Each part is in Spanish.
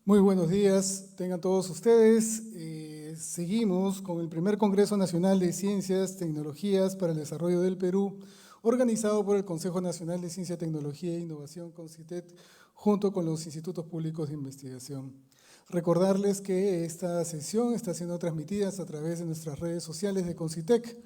Muy buenos días, tengan todos ustedes. Seguimos con el primer Congreso Nacional de Ciencias, Tecnologías para el Desarrollo del Perú, organizado por el Consejo Nacional de Ciencia, Tecnología e Innovación, CONCITEC, junto con los institutos públicos de investigación. Recordarles que esta sesión está siendo transmitida a través de nuestras redes sociales de CONCITEC,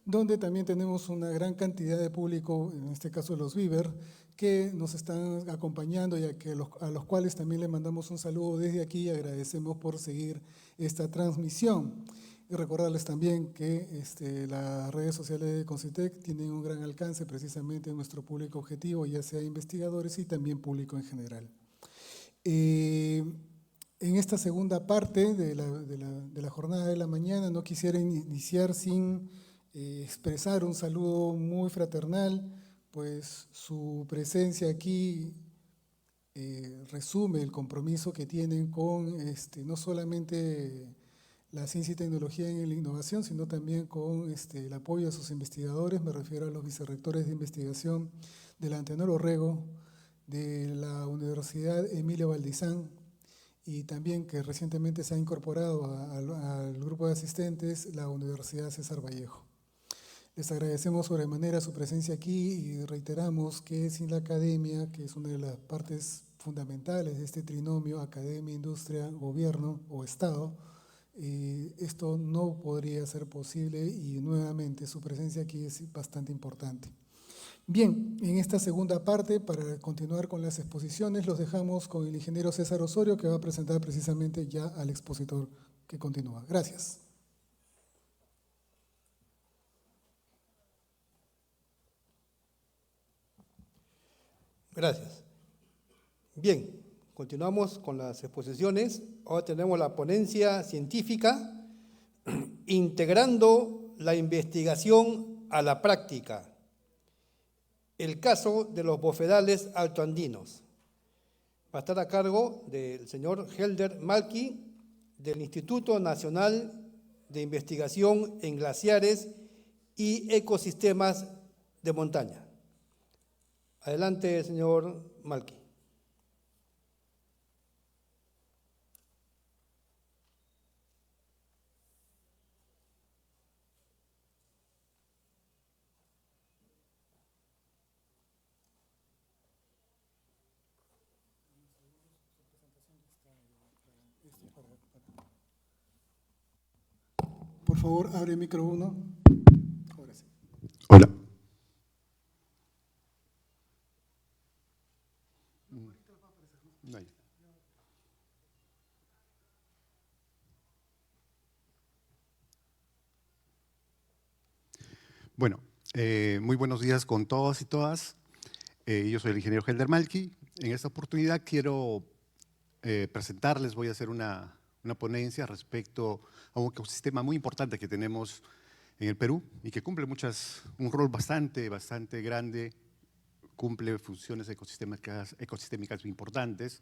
donde también tenemos una gran cantidad de público, en este caso los Viver, que nos están acompañando y a los cuales también les mandamos un saludo desde aquí y agradecemos por seguir esta transmisión. Y recordarles también que las redes sociales de CONCITEC tienen un gran alcance precisamente en nuestro público objetivo, ya sea investigadores y también público en general. En esta segunda parte de la jornada de la mañana no quisiera iniciar sin expresar un saludo muy fraternal, pues su presencia aquí resume el compromiso que tienen con no solamente la ciencia y tecnología en la innovación, sino también con el apoyo a sus investigadores. Me refiero a los vicerrectores de investigación del Antenor Orrego, de la Universidad Emilio Valdizán, y también que recientemente se ha incorporado al grupo de asistentes la Universidad César Vallejo. Les agradecemos sobremanera su presencia aquí y reiteramos que sin la academia, que es una de las partes fundamentales de este trinomio, academia, industria, gobierno o Estado, esto no podría ser posible y nuevamente su presencia aquí es bastante importante. Bien, en esta segunda parte, para continuar con las exposiciones, los dejamos con el ingeniero César Osorio, que va a presentar precisamente ya al expositor que continúa. Gracias. Gracias. Bien, continuamos con las exposiciones. Ahora tenemos la ponencia científica, integrando la investigación a la práctica. El caso de los bofedales altoandinos. Va a estar a cargo del señor Helder Malki, del Instituto Nacional de Investigación en Glaciares y Ecosistemas de Montaña. Adelante, señor Malki. Por favor, abre el micro 1. Ahora sí. Hola. Bueno, muy buenos días con todos y todas. Yo soy el ingeniero Helder Malki. En esta oportunidad quiero presentarles, voy a hacer una ponencia respecto a un ecosistema muy importante que tenemos en el Perú y que cumple un rol bastante grande, cumple funciones ecosistémicas muy importantes.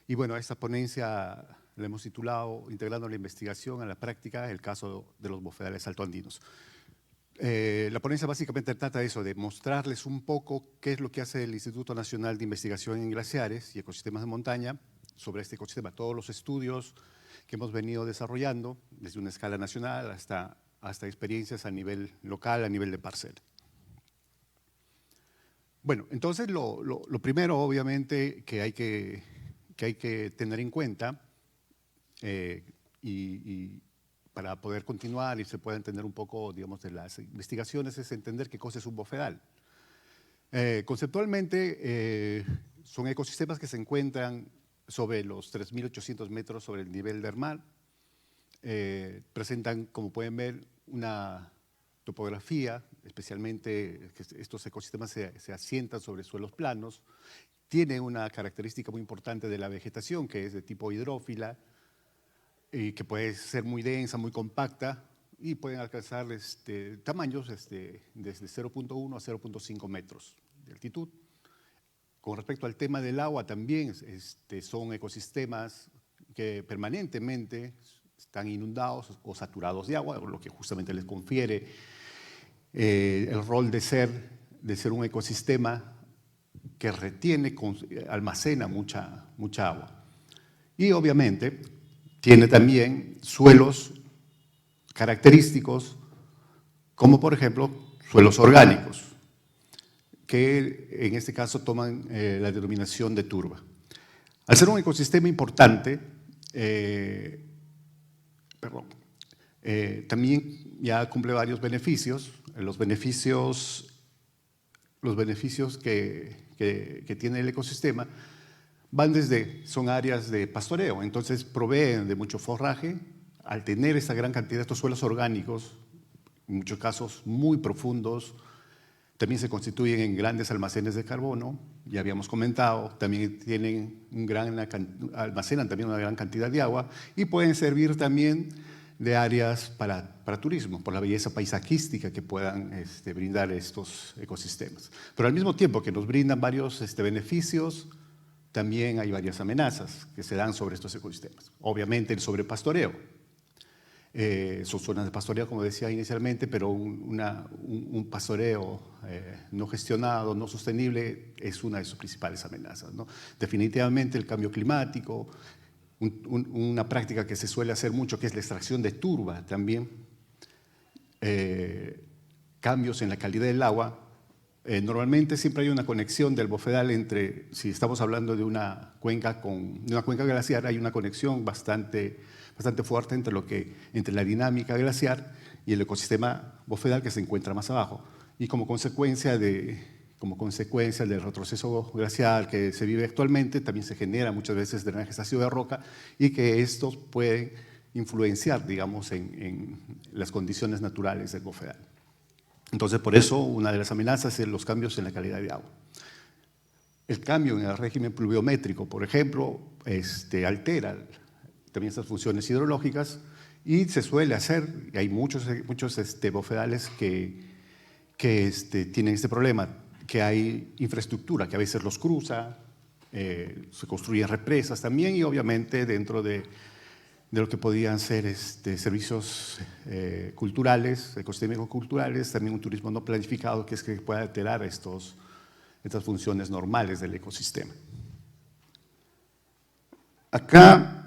Y bueno, a esta ponencia la hemos titulado Integrando la investigación a la práctica, el caso de los bofedales altoandinos. La ponencia básicamente trata de eso, de mostrarles un poco qué es lo que hace el Instituto Nacional de Investigación en Glaciares y Ecosistemas de Montaña sobre este ecosistema, todos los estudios que hemos venido desarrollando desde una escala nacional hasta experiencias a nivel local, a nivel de parcela. Bueno, entonces lo primero obviamente que hay que tener en cuenta y para poder continuar y se pueda entender un poco, digamos, de las investigaciones es entender qué cosa es un bofedal. Conceptualmente son ecosistemas que se encuentran sobre los 3.800 metros sobre el nivel del mar. Presentan, como pueden ver, una topografía, especialmente que estos ecosistemas se asientan sobre suelos planos. Tiene una característica muy importante de la vegetación, que es de tipo hidrófila, y que puede ser muy densa, muy compacta, y pueden alcanzar tamaños desde 0.1 a 0.5 metros de altitud. Con respecto al tema del agua también, son ecosistemas que permanentemente están inundados o saturados de agua, lo que justamente les confiere el rol de ser un ecosistema que retiene, almacena mucha agua. Y obviamente tiene también suelos característicos, como por ejemplo suelos orgánicos, que en este caso toman la denominación de turba. Al ser un ecosistema importante, también ya cumple varios beneficios. Los beneficios que tiene el ecosistema van son áreas de pastoreo, entonces proveen de mucho forraje. Al tener esta gran cantidad de estos suelos orgánicos, en muchos casos muy profundos, también se constituyen en grandes almacenes de carbono, ya habíamos comentado, también almacenan también una gran cantidad de agua y pueden servir también de áreas para turismo, por la belleza paisajística que puedan brindar estos ecosistemas. Pero al mismo tiempo que nos brindan varios beneficios, también hay varias amenazas que se dan sobre estos ecosistemas. Obviamente el sobrepastoreo. Son zonas de pastoreo, como decía inicialmente, pero un pastoreo no gestionado, no sostenible, es una de sus principales amenazas, ¿no? Definitivamente el cambio climático, una práctica que se suele hacer mucho, que es la extracción de turba también, cambios en la calidad del agua. Normalmente siempre hay una conexión del bofedal entre, si estamos hablando de una cuenca glaciar, hay una conexión bastante fuerte entre la dinámica glaciar y el ecosistema bofedal que se encuentra más abajo. Y como consecuencia del retroceso glaciar que se vive actualmente, también se genera muchas veces drenajes ácidos de roca y que estos pueden influenciar, digamos, en las condiciones naturales del bofedal. Entonces, por eso, una de las amenazas es los cambios en la calidad de agua. El cambio en el régimen pluviométrico, por ejemplo, altera también estas funciones hidrológicas y se suele hacer, y hay muchos bofedales que tienen este problema, que hay infraestructura que a veces los cruza, se construyen represas también y obviamente dentro de lo que podían ser servicios culturales, ecosistémicos culturales, también un turismo no planificado que puede alterar estas funciones normales del ecosistema. Acá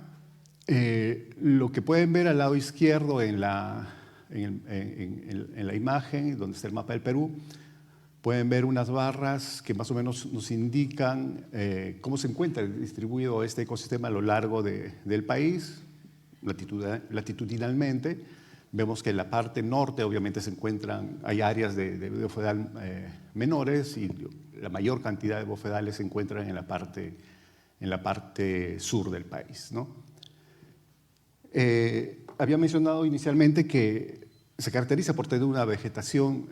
lo que pueden ver al lado izquierdo en la imagen, donde está el mapa del Perú, pueden ver unas barras que más o menos nos indican cómo se encuentra distribuido este ecosistema a lo largo del país, latitudinalmente. Vemos que en la parte norte obviamente hay áreas de bofedal menores y la mayor cantidad de bofedales se encuentran en la parte sur del país, ¿no? Había mencionado inicialmente que se caracteriza por tener una vegetación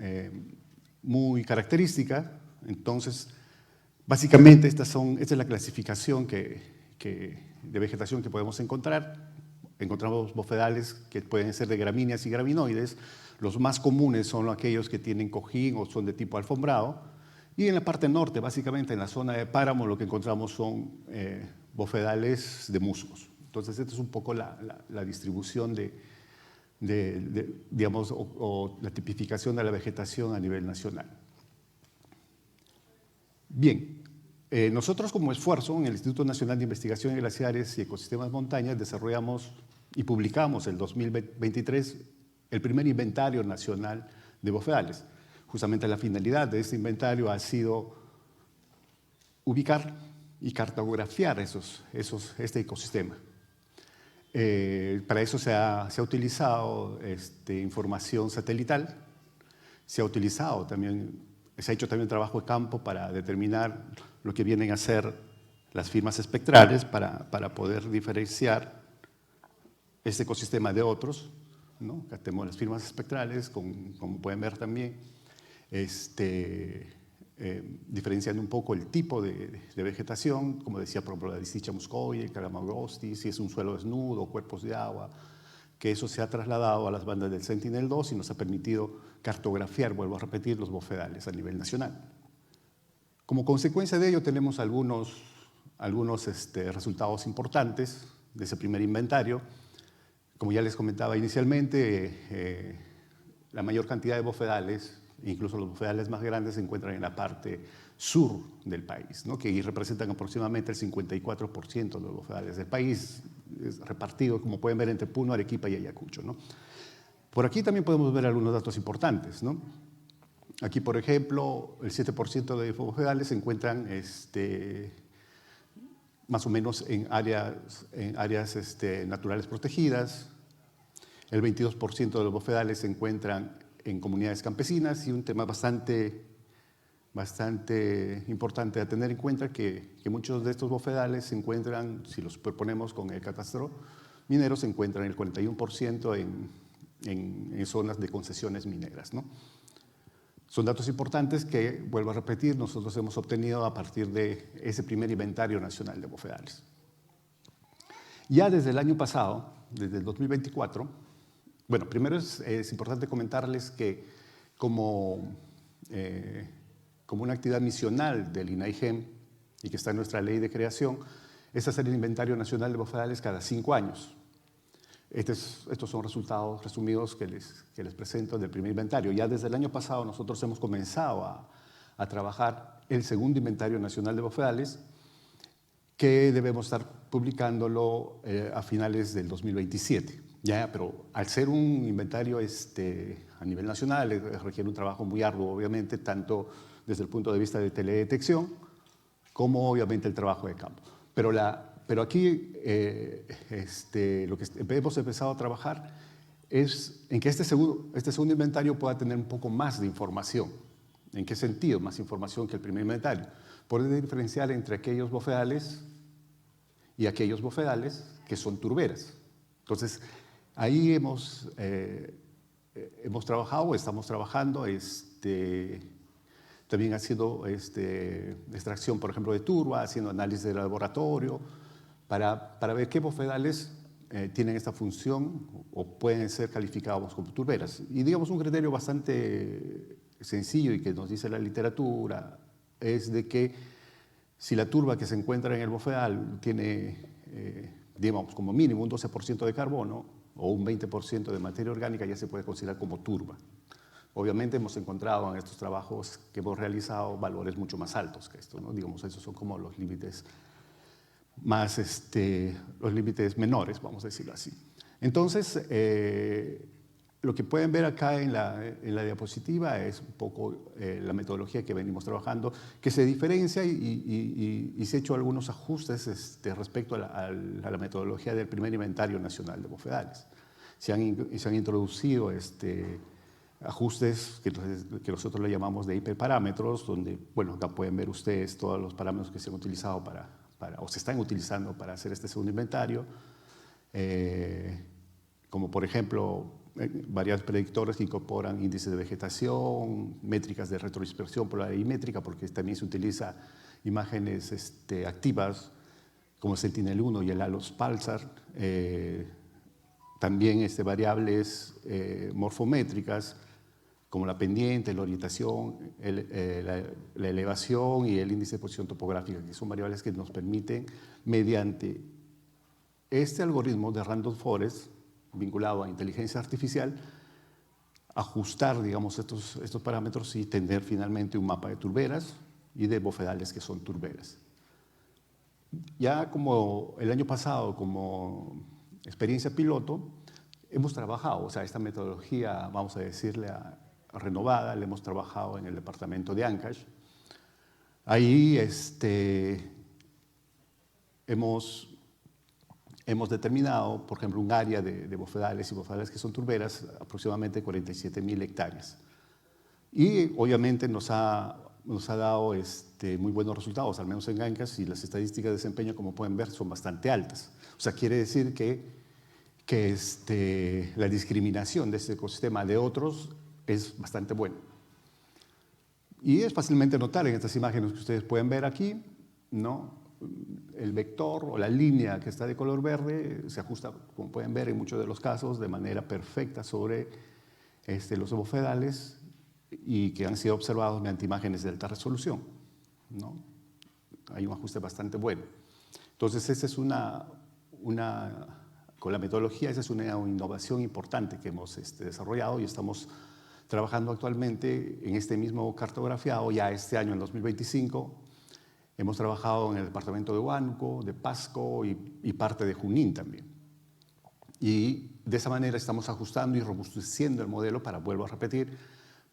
muy característica. Entonces, básicamente esta es la clasificación de vegetación que podemos encontrar. Encontramos bofedales que pueden ser de gramíneas y graminoides. Los más comunes son aquellos que tienen cojín o son de tipo alfombrado. Y en la parte norte, básicamente en la zona de páramo, lo que encontramos son bofedales de musgos. Entonces, esta es un poco la distribución digamos, o la tipificación de la vegetación a nivel nacional. Bien, nosotros como esfuerzo en el Instituto Nacional de Investigación en Glaciares y Ecosistemas Montañas desarrollamos y publicamos en 2023 el primer inventario nacional de bofedales. Justamente la finalidad de este inventario ha sido ubicar y cartografiar este ecosistema. Para eso se ha utilizado información satelital, se ha hecho también trabajo de campo para determinar lo que vienen a ser las firmas espectrales para poder diferenciar este ecosistema de otros, ¿no? Acá tenemos las firmas espectrales, como pueden ver también, diferenciando un poco el tipo de vegetación, como decía, por ejemplo, la Disticha muscoide, el Calamagrostis, si es un suelo desnudo, cuerpos de agua, que eso se ha trasladado a las bandas del Sentinel-2 y nos ha permitido cartografiar, vuelvo a repetir, los bofedales a nivel nacional. Como consecuencia de ello tenemos algunos resultados importantes de ese primer inventario. Como ya les comentaba inicialmente, la mayor cantidad de bofedales, incluso los bofedales más grandes, se encuentran en la parte sur del país, ¿no? Que representan aproximadamente el 54% de los bofedales del país, es repartido, como pueden ver, entre Puno, Arequipa y Ayacucho, ¿no? Por aquí también podemos ver algunos datos importantes, ¿no? Aquí, por ejemplo, el 7% de bofedales se encuentran más o menos en áreas naturales protegidas. El 22% de los bofedales se encuentran en comunidades campesinas, y un tema bastante importante a tener en cuenta que muchos de estos bofedales se encuentran, si los proponemos con el catastro minero, se encuentran el 41% en zonas de concesiones mineras, ¿no? Son datos importantes que, vuelvo a repetir, nosotros hemos obtenido a partir de ese primer inventario nacional de bofedales. Ya desde el año pasado, desde el 2024, bueno, primero es importante comentarles que como una actividad misional del INAIGEM, y que está en nuestra ley de creación, es hacer el inventario nacional de bofedales cada 5 años. Estos son resultados resumidos que les presento del primer inventario. Ya desde el año pasado nosotros hemos comenzado a trabajar el segundo inventario nacional de bofedales, que debemos estar publicándolo a finales del 2027. Ya, pero al ser un inventario a nivel nacional requiere un trabajo muy arduo, obviamente, tanto desde el punto de vista de teledetección como obviamente el trabajo de campo. Pero aquí lo que hemos empezado a trabajar es en que este segundo inventario pueda tener un poco más de información. ¿En qué sentido? Más información que el primer inventario. Poder diferenciar entre aquellos bofedales y aquellos bofedales que son turberas. Entonces, ahí hemos trabajado, estamos trabajando, también haciendo extracción, por ejemplo, de turba, haciendo análisis de laboratorio, para ver qué bofedales tienen esta función o pueden ser calificados como turberas. Y digamos, un criterio bastante sencillo y que nos dice la literatura es de que si la turba que se encuentra en el bofedal tiene, digamos, como mínimo un 12% de carbono o un 20% de materia orgánica, ya se puede considerar como turba. Obviamente hemos encontrado en estos trabajos que hemos realizado valores mucho más altos que esto, ¿no? Digamos, esos son como los límites más, los límites menores, vamos a decirlo así. Entonces, lo que pueden ver acá en la diapositiva es un poco la metodología que venimos trabajando, que se diferencia y se han hecho algunos ajustes respecto a la metodología del primer inventario nacional de bofedales. Se han introducido ajustes que nosotros le llamamos de hiperparámetros, donde, bueno, acá pueden ver ustedes todos los parámetros que se han utilizado o se están utilizando para hacer este segundo inventario, como por ejemplo variables predictores que incorporan índices de vegetación, métricas de retrodispersión polar y métrica, porque también se utiliza imágenes activas como el Sentinel-1 y el ALOS Pulsar, también variables morfométricas como la pendiente, la orientación, la elevación y el índice de posición topográfica, que son variables que nos permiten, mediante este algoritmo de Random Forest, vinculado a inteligencia artificial, ajustar, digamos, estos parámetros y tener finalmente un mapa de turberas y de bofedales que son turberas. Ya como el año pasado, como experiencia piloto, hemos trabajado, o sea, esta metodología, vamos a decirle, renovada, la hemos trabajado en el departamento de Ancash. Ahí hemos determinado, por ejemplo, un área de bofedales y bofedales que son turberas, aproximadamente 47.000 hectáreas. Y obviamente nos ha dado muy buenos resultados, al menos en Ancash, y las estadísticas de desempeño, como pueden ver, son bastante altas. O sea, quiere decir que la discriminación de este ecosistema de otros es bastante buena. Y es fácilmente notar en estas imágenes que ustedes pueden ver aquí, ¿no? El vector o la línea que está de color verde se ajusta, como pueden ver en muchos de los casos, de manera perfecta sobre los bofedales y que han sido observados mediante imágenes de alta resolución, ¿no? Hay un ajuste bastante bueno. Entonces, esa es con la metodología, esa es una innovación importante que hemos desarrollado y estamos trabajando actualmente en este mismo cartografiado, ya este año, en 2025. Hemos trabajado en el departamento de Huánuco, de Pasco y parte de Junín también. Y de esa manera estamos ajustando y robusteciendo el modelo para, vuelvo a repetir,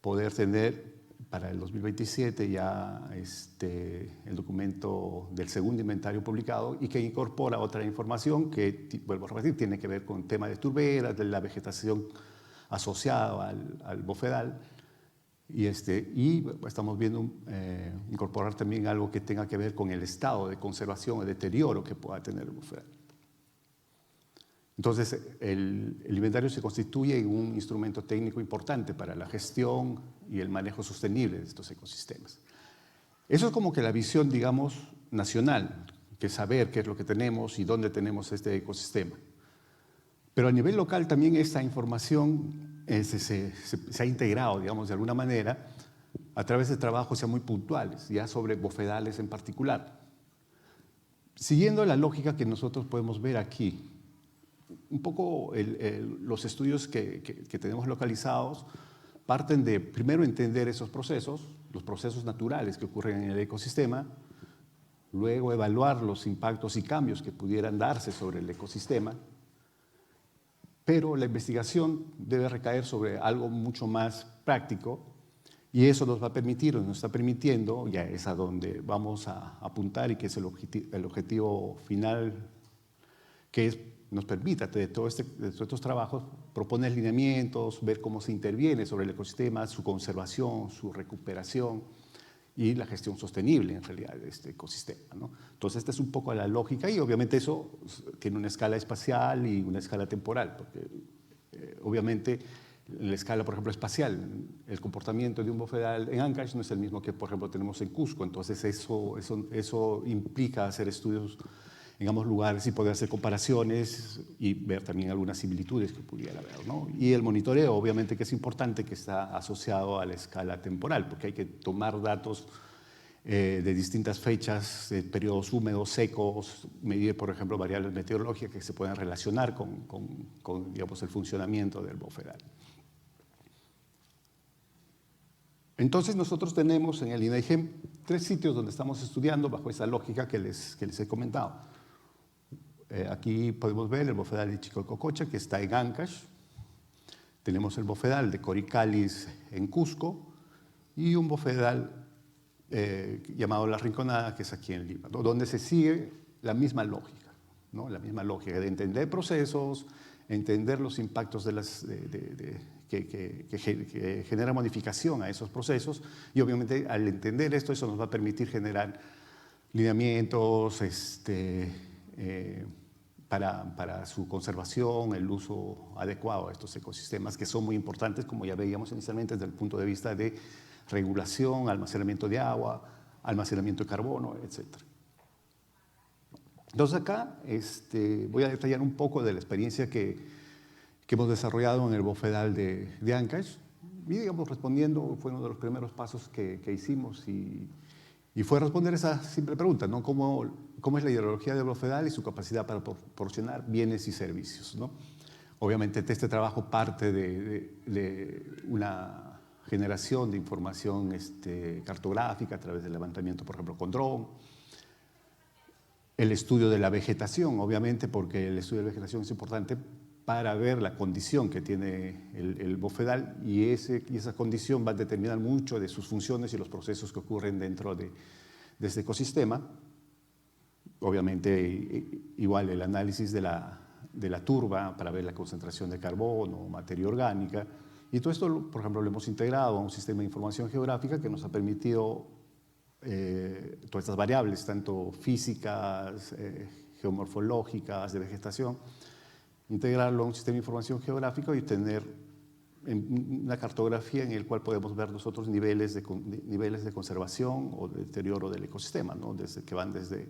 poder tener para el 2027 ya el documento del segundo inventario publicado y que incorpora otra información que, vuelvo a repetir, tiene que ver con el tema de turberas, de la vegetación asociada al bofedal. Y estamos viendo incorporar también algo que tenga que ver con el estado de conservación o deterioro que pueda tener el bofedal. Entonces, el inventario se constituye en un instrumento técnico importante para la gestión y el manejo sostenible de estos ecosistemas. Eso es como que la visión, digamos, nacional, que es saber qué es lo que tenemos y dónde tenemos este ecosistema. Pero a nivel local también esta información se ha integrado, digamos, de alguna manera, a través de trabajos ya muy puntuales, ya sobre bofedales en particular. Siguiendo la lógica que nosotros podemos ver aquí, un poco los estudios que tenemos localizados parten de, primero, entender esos procesos, los procesos naturales que ocurren en el ecosistema, luego evaluar los impactos y cambios que pudieran darse sobre el ecosistema, pero la investigación debe recaer sobre algo mucho más práctico y eso nos va a permitir, nos está permitiendo, ya es a donde vamos a apuntar y que es el objetivo final, que nos permita de todos estos trabajos proponer lineamientos, ver cómo se interviene sobre el ecosistema, su conservación, su recuperación y la gestión sostenible en realidad de este ecosistema, ¿no? Entonces esta es un poco la lógica y obviamente eso tiene una escala espacial y una escala temporal, porque obviamente la escala, por ejemplo, espacial, el comportamiento de un bofedal en Ancash no es el mismo que, por ejemplo, tenemos en Cusco, entonces eso implica hacer estudios en ambos lugares y poder hacer comparaciones y ver también algunas similitudes que pudiera haber, ¿no? Y el monitoreo, obviamente, que es importante, que está asociado a la escala temporal, porque hay que tomar datos de distintas fechas, de periodos húmedos, secos, medir, por ejemplo, variables meteorológicas que se puedan relacionar con digamos, el funcionamiento del bofedal. Entonces nosotros tenemos en el INAIGEM 3 sitios donde estamos estudiando bajo esa lógica que les he comentado. Aquí podemos ver el bofedal de Chicocococha, que está en Ancash. Tenemos el bofedal de Coricalis en Cusco y un bofedal llamado La Rinconada, que es aquí en Lima, ¿no? Donde se sigue la misma lógica, ¿no? La misma lógica de entender procesos, entender los impactos que genera modificación a esos procesos y obviamente al entender esto, eso nos va a permitir generar lineamientos para su conservación, el uso adecuado a estos ecosistemas que son muy importantes, como ya veíamos inicialmente desde el punto de vista de regulación, almacenamiento de agua, almacenamiento de carbono, etc. Entonces acá voy a detallar un poco de la experiencia que hemos desarrollado en el bofedal de Ancash y, digamos, respondiendo, fue uno de los primeros pasos que hicimos y fue responder esa simple pregunta, ¿no? ¿Cómo es la hidrología del bofedal y su capacidad para proporcionar bienes y servicios, ¿no? Obviamente este trabajo parte de una generación de información cartográfica a través del levantamiento, por ejemplo, con dron, el estudio de la vegetación, obviamente, porque el estudio de la vegetación es importante para ver la condición que tiene el bofedal y esa condición va a determinar mucho de sus funciones y los procesos que ocurren dentro de este ecosistema. Obviamente, igual el análisis de la turba para ver la concentración de carbono, materia orgánica, y todo esto, por ejemplo, lo hemos integrado a un sistema de información geográfica que nos ha permitido todas estas variables, tanto físicas, geomorfológicas, de vegetación, integrarlo a un sistema de información geográfica y tener una cartografía en el cual podemos ver nosotros niveles de conservación o de deterioro del ecosistema, ¿no? Que van desde,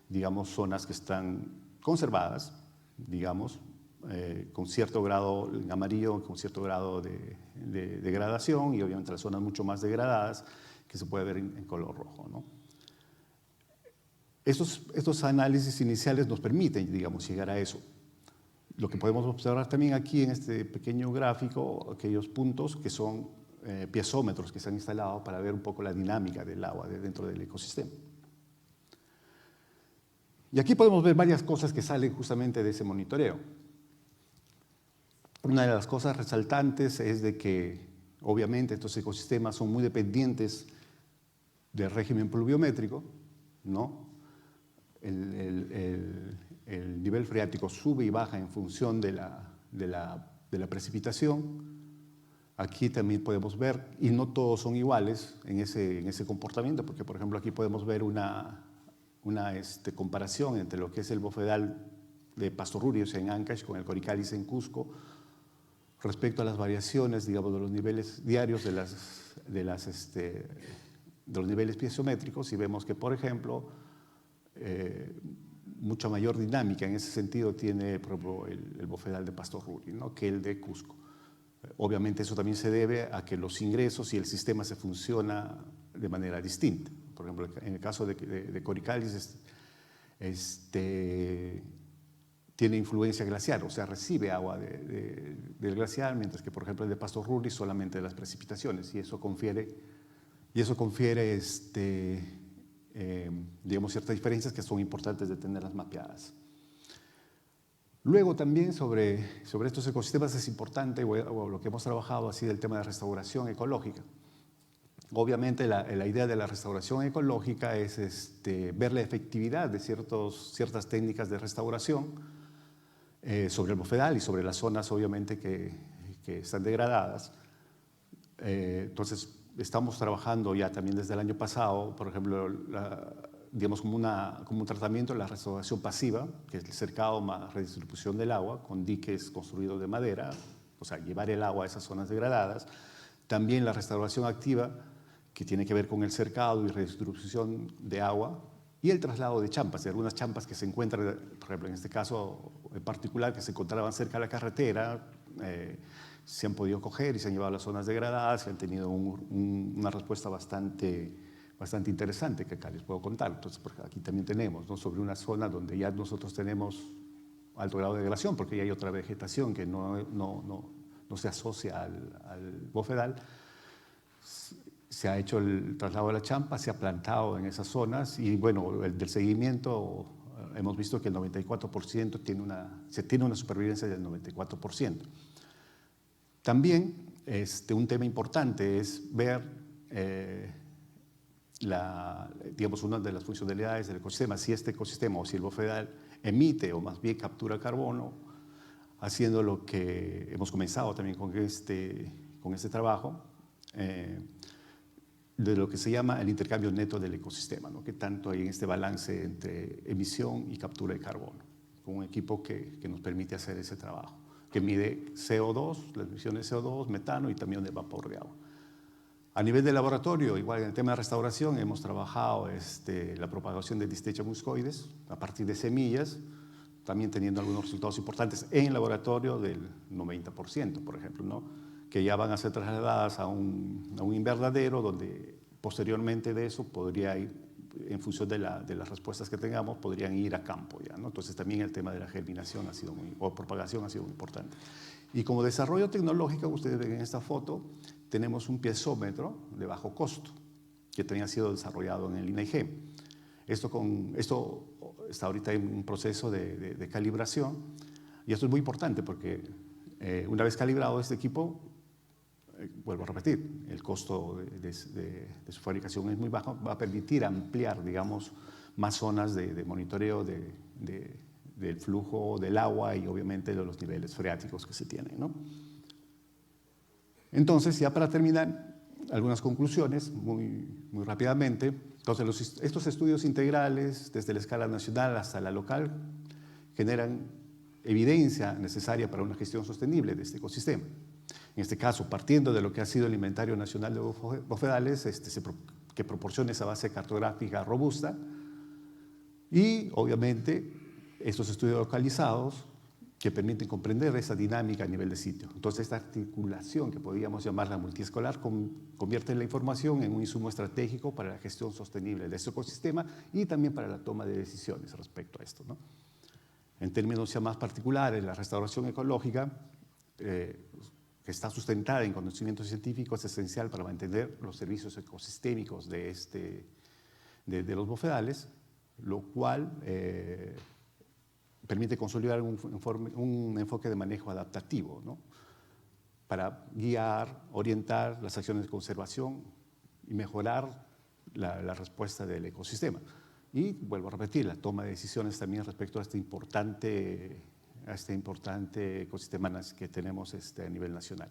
digamos, zonas que están conservadas, digamos, con cierto grado en amarillo, con cierto grado de degradación y obviamente las zonas mucho más degradadas que se puede ver en color rojo, ¿no? Estos análisis iniciales nos permiten, digamos, llegar a eso. Lo que podemos observar también aquí en este pequeño gráfico, aquellos puntos que son piezómetros que se han instalado para ver un poco la dinámica del agua dentro del ecosistema. Y aquí podemos ver varias cosas que salen justamente de ese monitoreo. Una de las cosas resaltantes es de que, obviamente, estos ecosistemas son muy dependientes del régimen pluviométrico, ¿no? El nivel freático sube y baja en función de la precipitación. Aquí también podemos ver, y no todos son iguales en ese comportamiento, porque, por ejemplo, aquí podemos ver una comparación entre lo que es el bofedal de Pastorurios en Ancash con el Coricalis en Cusco, respecto a las variaciones, digamos, de los niveles diarios de los niveles piezométricos, y vemos que, por ejemplo, mucha mayor dinámica en ese sentido tiene, por ejemplo, el bofedal de Pastoruri, ¿no?, que el de Cusco. Obviamente eso también se debe a que los ingresos y el sistema se funciona de manera distinta. Por ejemplo, en el caso de Coricalis, tiene influencia glaciar, o sea, recibe agua del glaciar, mientras que, por ejemplo, el de Pastoruri solamente de las precipitaciones, y eso confiere digamos, ciertas diferencias que son importantes de tenerlas mapeadas. Luego también sobre estos ecosistemas es importante, o lo que hemos trabajado ha sido el tema de restauración ecológica. Obviamente la idea de la restauración ecológica es ver la efectividad de ciertas técnicas de restauración sobre el bofedal y sobre las zonas, obviamente, que están degradadas. Entonces, estamos trabajando ya también desde el año pasado, por ejemplo, digamos como un tratamiento de la restauración pasiva, que es el cercado más redistribución del agua, con diques construidos de madera, o sea, llevar el agua a esas zonas degradadas. También la restauración activa, que tiene que ver con el cercado y redistribución de agua, y el traslado de champas, de algunas champas que se encuentran, por ejemplo, en este caso en particular, que se encontraban cerca de la carretera, se han podido coger y se han llevado a las zonas degradadas y han tenido una respuesta bastante interesante que acá les puedo contar. Entonces, aquí también tenemos, ¿no?, sobre una zona donde ya nosotros tenemos alto grado de degradación, porque ya hay otra vegetación que no se asocia al bofedal. Se ha hecho el traslado de la champa, se ha plantado en esas zonas y, bueno, del seguimiento hemos visto que el 94% tiene una supervivencia del 94%. También un tema importante es ver, digamos, una de las funcionalidades del ecosistema, si este ecosistema o si el bofedal emite o más bien captura carbono, haciendo lo que hemos comenzado también con este trabajo, de lo que se llama el intercambio neto del ecosistema, ¿no?, que tanto hay en este balance entre emisión y captura de carbono, con un equipo que nos permite hacer ese trabajo, que mide CO2, las emisiones de CO2, metano y también de vapor de agua. A nivel de laboratorio, igual en el tema de restauración, hemos trabajado la propagación de Distecha muscoides a partir de semillas, también teniendo algunos resultados importantes en el laboratorio del 90%, por ejemplo, ¿no?, que ya van a ser trasladadas a un invernadero donde posteriormente de eso podría ir, en función de las respuestas que tengamos, podrían ir a campo ya, ¿no? Entonces también el tema de la germinación o propagación ha sido muy importante. Y como desarrollo tecnológico, ustedes ven en esta foto, tenemos un piezómetro de bajo costo que también ha sido desarrollado en el INAIG. Esto está ahorita en un proceso de calibración, y esto es muy importante porque una vez calibrado este equipo, vuelvo a repetir, el costo de su fabricación es muy bajo, va a permitir ampliar, digamos, más zonas de monitoreo del flujo del agua y obviamente de los niveles freáticos que se tienen, ¿no? Entonces, ya para terminar, algunas conclusiones muy rápidamente. Entonces, estos estudios integrales, desde la escala nacional hasta la local, generan evidencia necesaria para una gestión sostenible de este ecosistema. En este caso, partiendo de lo que ha sido el Inventario Nacional de Bofedales, que proporciona esa base cartográfica robusta, y obviamente estos estudios localizados que permiten comprender esa dinámica a nivel de sitio. Entonces, esta articulación, que podríamos llamarla multiescolar, convierte la información en un insumo estratégico para la gestión sostenible de este ecosistema y también para la toma de decisiones respecto a esto, ¿no? En términos ya más particulares, la restauración ecológica que está sustentada en conocimiento científico, es esencial para mantener los servicios ecosistémicos de los bofedales, lo cual permite consolidar un enfoque de manejo adaptativo, ¿no?, para guiar, orientar las acciones de conservación y mejorar la respuesta del ecosistema. Y vuelvo a repetir, la toma de decisiones también respecto a este importante ecosistema que tenemos a nivel nacional.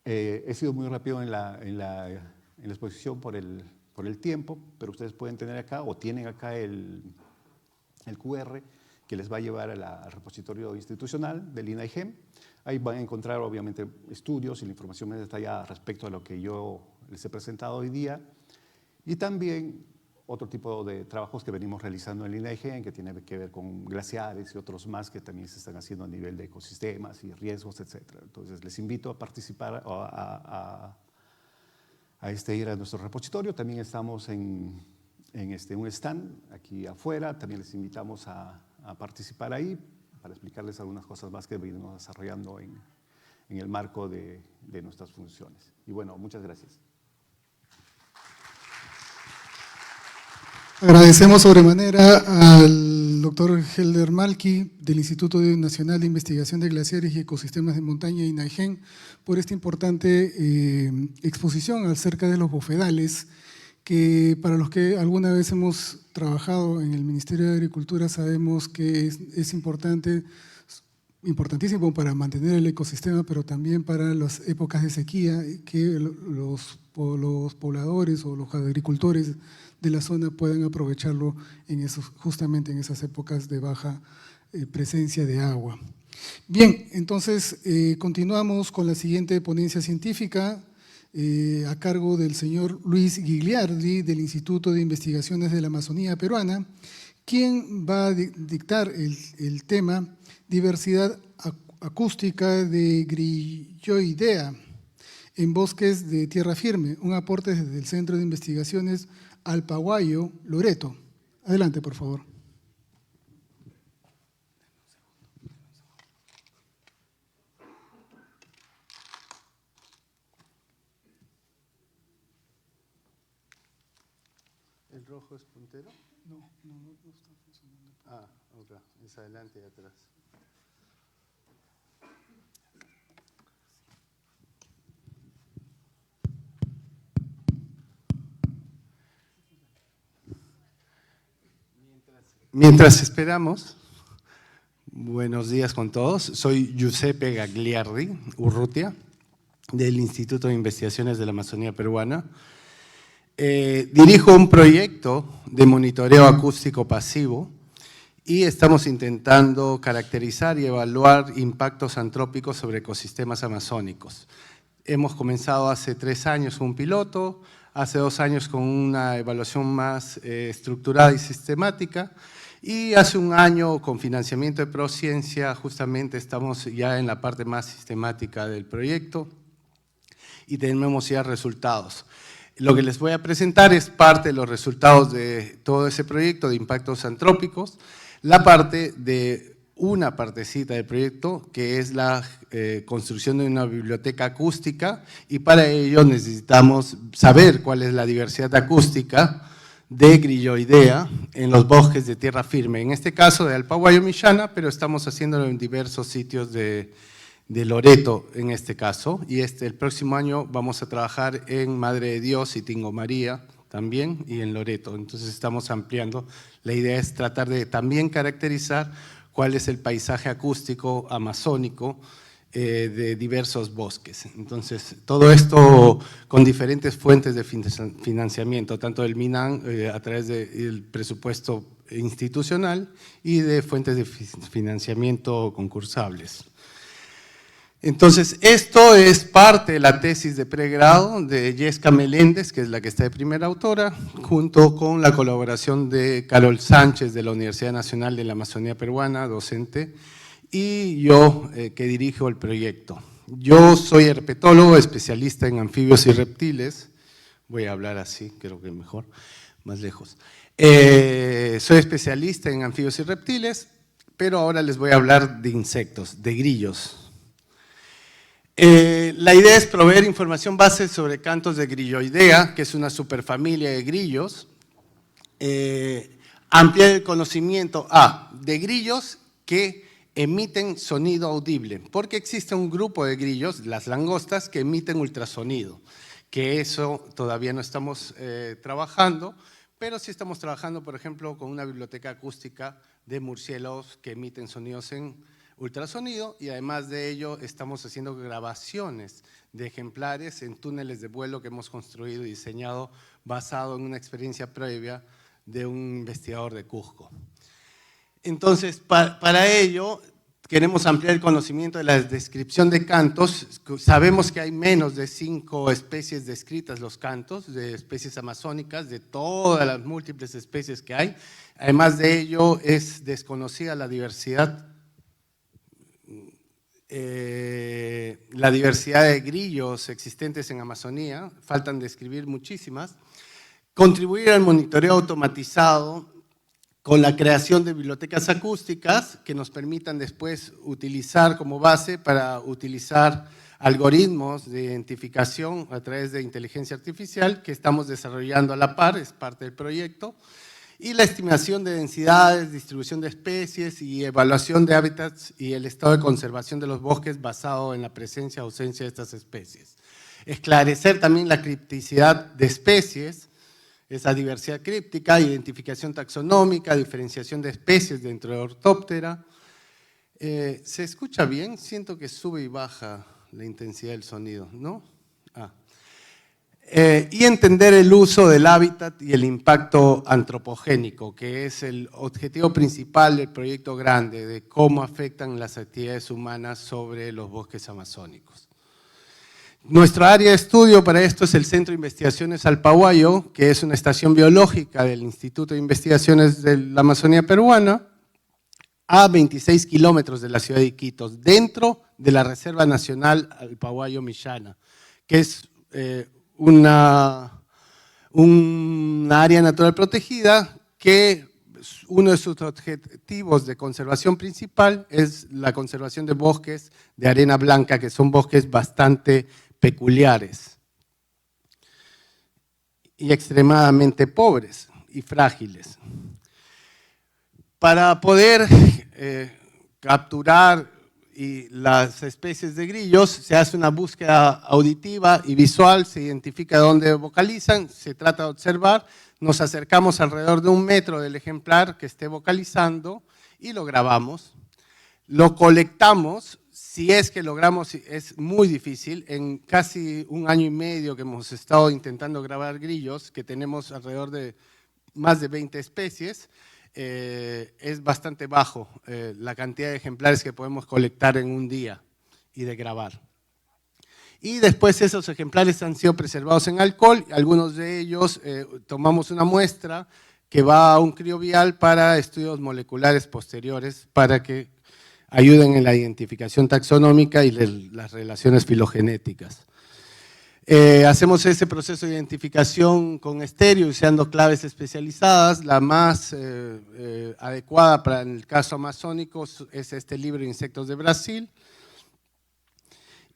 He sido muy rápido en la exposición por el tiempo, pero ustedes pueden tener acá o tienen acá el QR que les va a llevar al repositorio institucional del INAIGEM. Ahí van a encontrar obviamente estudios y la información más detallada respecto a lo que yo les he presentado hoy día, y también otro tipo de trabajos que venimos realizando en el INAIGEM, que tiene que ver con glaciares y otros más que también se están haciendo a nivel de ecosistemas y riesgos, etc. Entonces les invito a participar, a ir a nuestro repositorio. También estamos en un stand aquí afuera, también les invitamos a participar ahí para explicarles algunas cosas más que venimos desarrollando en el marco de nuestras funciones. Y bueno, muchas gracias. Agradecemos sobremanera al doctor Helder Malki del Instituto Nacional de Investigación de Glaciares y Ecosistemas de Montaña, INAIGEM, por esta importante exposición acerca de los bofedales, que para los que alguna vez hemos trabajado en el Ministerio de Agricultura sabemos que es importantísimo para mantener el ecosistema, pero también para las épocas de sequía, que los pobladores o los agricultores de la zona puedan aprovecharlo justamente en esas épocas de baja presencia de agua. Bien, entonces continuamos con la siguiente ponencia científica a cargo del señor Luis Gigliardi del Instituto de Investigaciones de la Amazonía Peruana, quien va a dictar el tema Diversidad acústica de grilloidea en bosques de tierra firme, un aporte desde el Centro de Investigaciones Alpaguayo, Loreto. Adelante, por favor. ¿El rojo es puntero? No está funcionando. Ah, ok, es adelante y atrás. Mientras esperamos, buenos días con todos. Soy Giuseppe Gagliardi Urrutia, del Instituto de Investigaciones de la Amazonía Peruana. Dirijo un proyecto de monitoreo acústico pasivo y estamos intentando caracterizar y evaluar impactos antrópicos sobre ecosistemas amazónicos. Hemos comenzado hace 3 años un piloto, hace 2 años con una evaluación más estructurada y sistemática, y hace 1 año con financiamiento de Prociencia justamente estamos ya en la parte más sistemática del proyecto y tenemos ya resultados. Lo que les voy a presentar es parte de los resultados de todo ese proyecto de impactos antrópicos, la parte de una partecita del proyecto que es la construcción de una biblioteca acústica, y para ello necesitamos saber cuál es la diversidad acústica de grilloidea en los bosques de tierra firme, en este caso de Alpaguayo Millana, pero estamos haciéndolo en diversos sitios de Loreto en este caso, y el próximo año vamos a trabajar en Madre de Dios y Tingo María también, y en Loreto. Entonces estamos ampliando. La idea es tratar de también caracterizar cuál es el paisaje acústico amazónico de diversos bosques. Entonces, todo esto con diferentes fuentes de financiamiento, tanto del MINAN a través del presupuesto institucional y de fuentes de financiamiento concursables. Entonces, esto es parte de la tesis de pregrado de Yesca Meléndez, que es la que está de primera autora, junto con la colaboración de Carol Sánchez de la Universidad Nacional de la Amazonía Peruana, docente, y yo que dirijo el proyecto. Yo soy herpetólogo, especialista en anfibios y reptiles. Voy a hablar así, creo que mejor, más lejos. Soy especialista en anfibios y reptiles, pero ahora les voy a hablar de insectos, de grillos. La idea es proveer información base sobre cantos de grilloidea, que es una superfamilia de grillos. Ampliar el conocimiento de grillos que emiten sonido audible, porque existe un grupo de grillos, las langostas, que emiten ultrasonido, que eso todavía no estamos trabajando, pero sí estamos trabajando, por ejemplo, con una biblioteca acústica de murciélagos que emiten sonidos en ultrasonido, y además de ello estamos haciendo grabaciones de ejemplares en túneles de vuelo que hemos construido y diseñado basado en una experiencia previa de un investigador de Cusco. Entonces, para ello, queremos ampliar el conocimiento de la descripción de cantos. Sabemos que hay menos de 5 especies descritas los cantos, de especies amazónicas, de todas las múltiples especies que hay. Además de ello, es desconocida la diversidad de grillos existentes en Amazonía, faltan describir muchísimas. Contribuir al monitoreo automatizado con la creación de bibliotecas acústicas que nos permitan después utilizar como base para utilizar algoritmos de identificación a través de inteligencia artificial que estamos desarrollando a la par, es parte del proyecto, y la estimación de densidades, distribución de especies y evaluación de hábitats y el estado de conservación de los bosques basado en la presencia o ausencia de estas especies. Esclarecer también la cripticidad de especies, esa diversidad críptica, identificación taxonómica, diferenciación de especies dentro de Ortóptera. ¿Se escucha bien? Siento que sube y baja la intensidad del sonido, ¿no? Y entender el uso del hábitat y el impacto antropogénico, que es el objetivo principal del proyecto grande, de cómo afectan las actividades humanas sobre los bosques amazónicos. Nuestra área de estudio para esto es el Centro de Investigaciones Alpahuayo, que es una estación biológica del Instituto de Investigaciones de la Amazonía Peruana, a 26 kilómetros de la ciudad de Iquitos, dentro de la Reserva Nacional Alpahuayo-Millana, que es una área natural protegida que uno de sus objetivos de conservación principal es la conservación de bosques de arena blanca, que son bosques bastante peculiares y extremadamente pobres y frágiles. Para poder capturar las especies de grillos, se hace una búsqueda auditiva y visual, se identifica dónde vocalizan, se trata de observar, nos acercamos alrededor de 1 metro del ejemplar que esté vocalizando y lo grabamos. Lo colectamos, si es que logramos, es muy difícil, en casi 1 año y medio que hemos estado intentando grabar grillos, que tenemos alrededor de más de 20 especies, es bastante bajo la cantidad de ejemplares que podemos colectar en un día y de grabar. Y después esos ejemplares han sido preservados en alcohol, algunos de ellos tomamos una muestra que va a un criovial para estudios moleculares posteriores para que ayuden en la identificación taxonómica y las relaciones filogenéticas. Hacemos ese proceso de identificación con estéreo usando claves especializadas. La más adecuada para el caso amazónico es este libro Insectos de Brasil.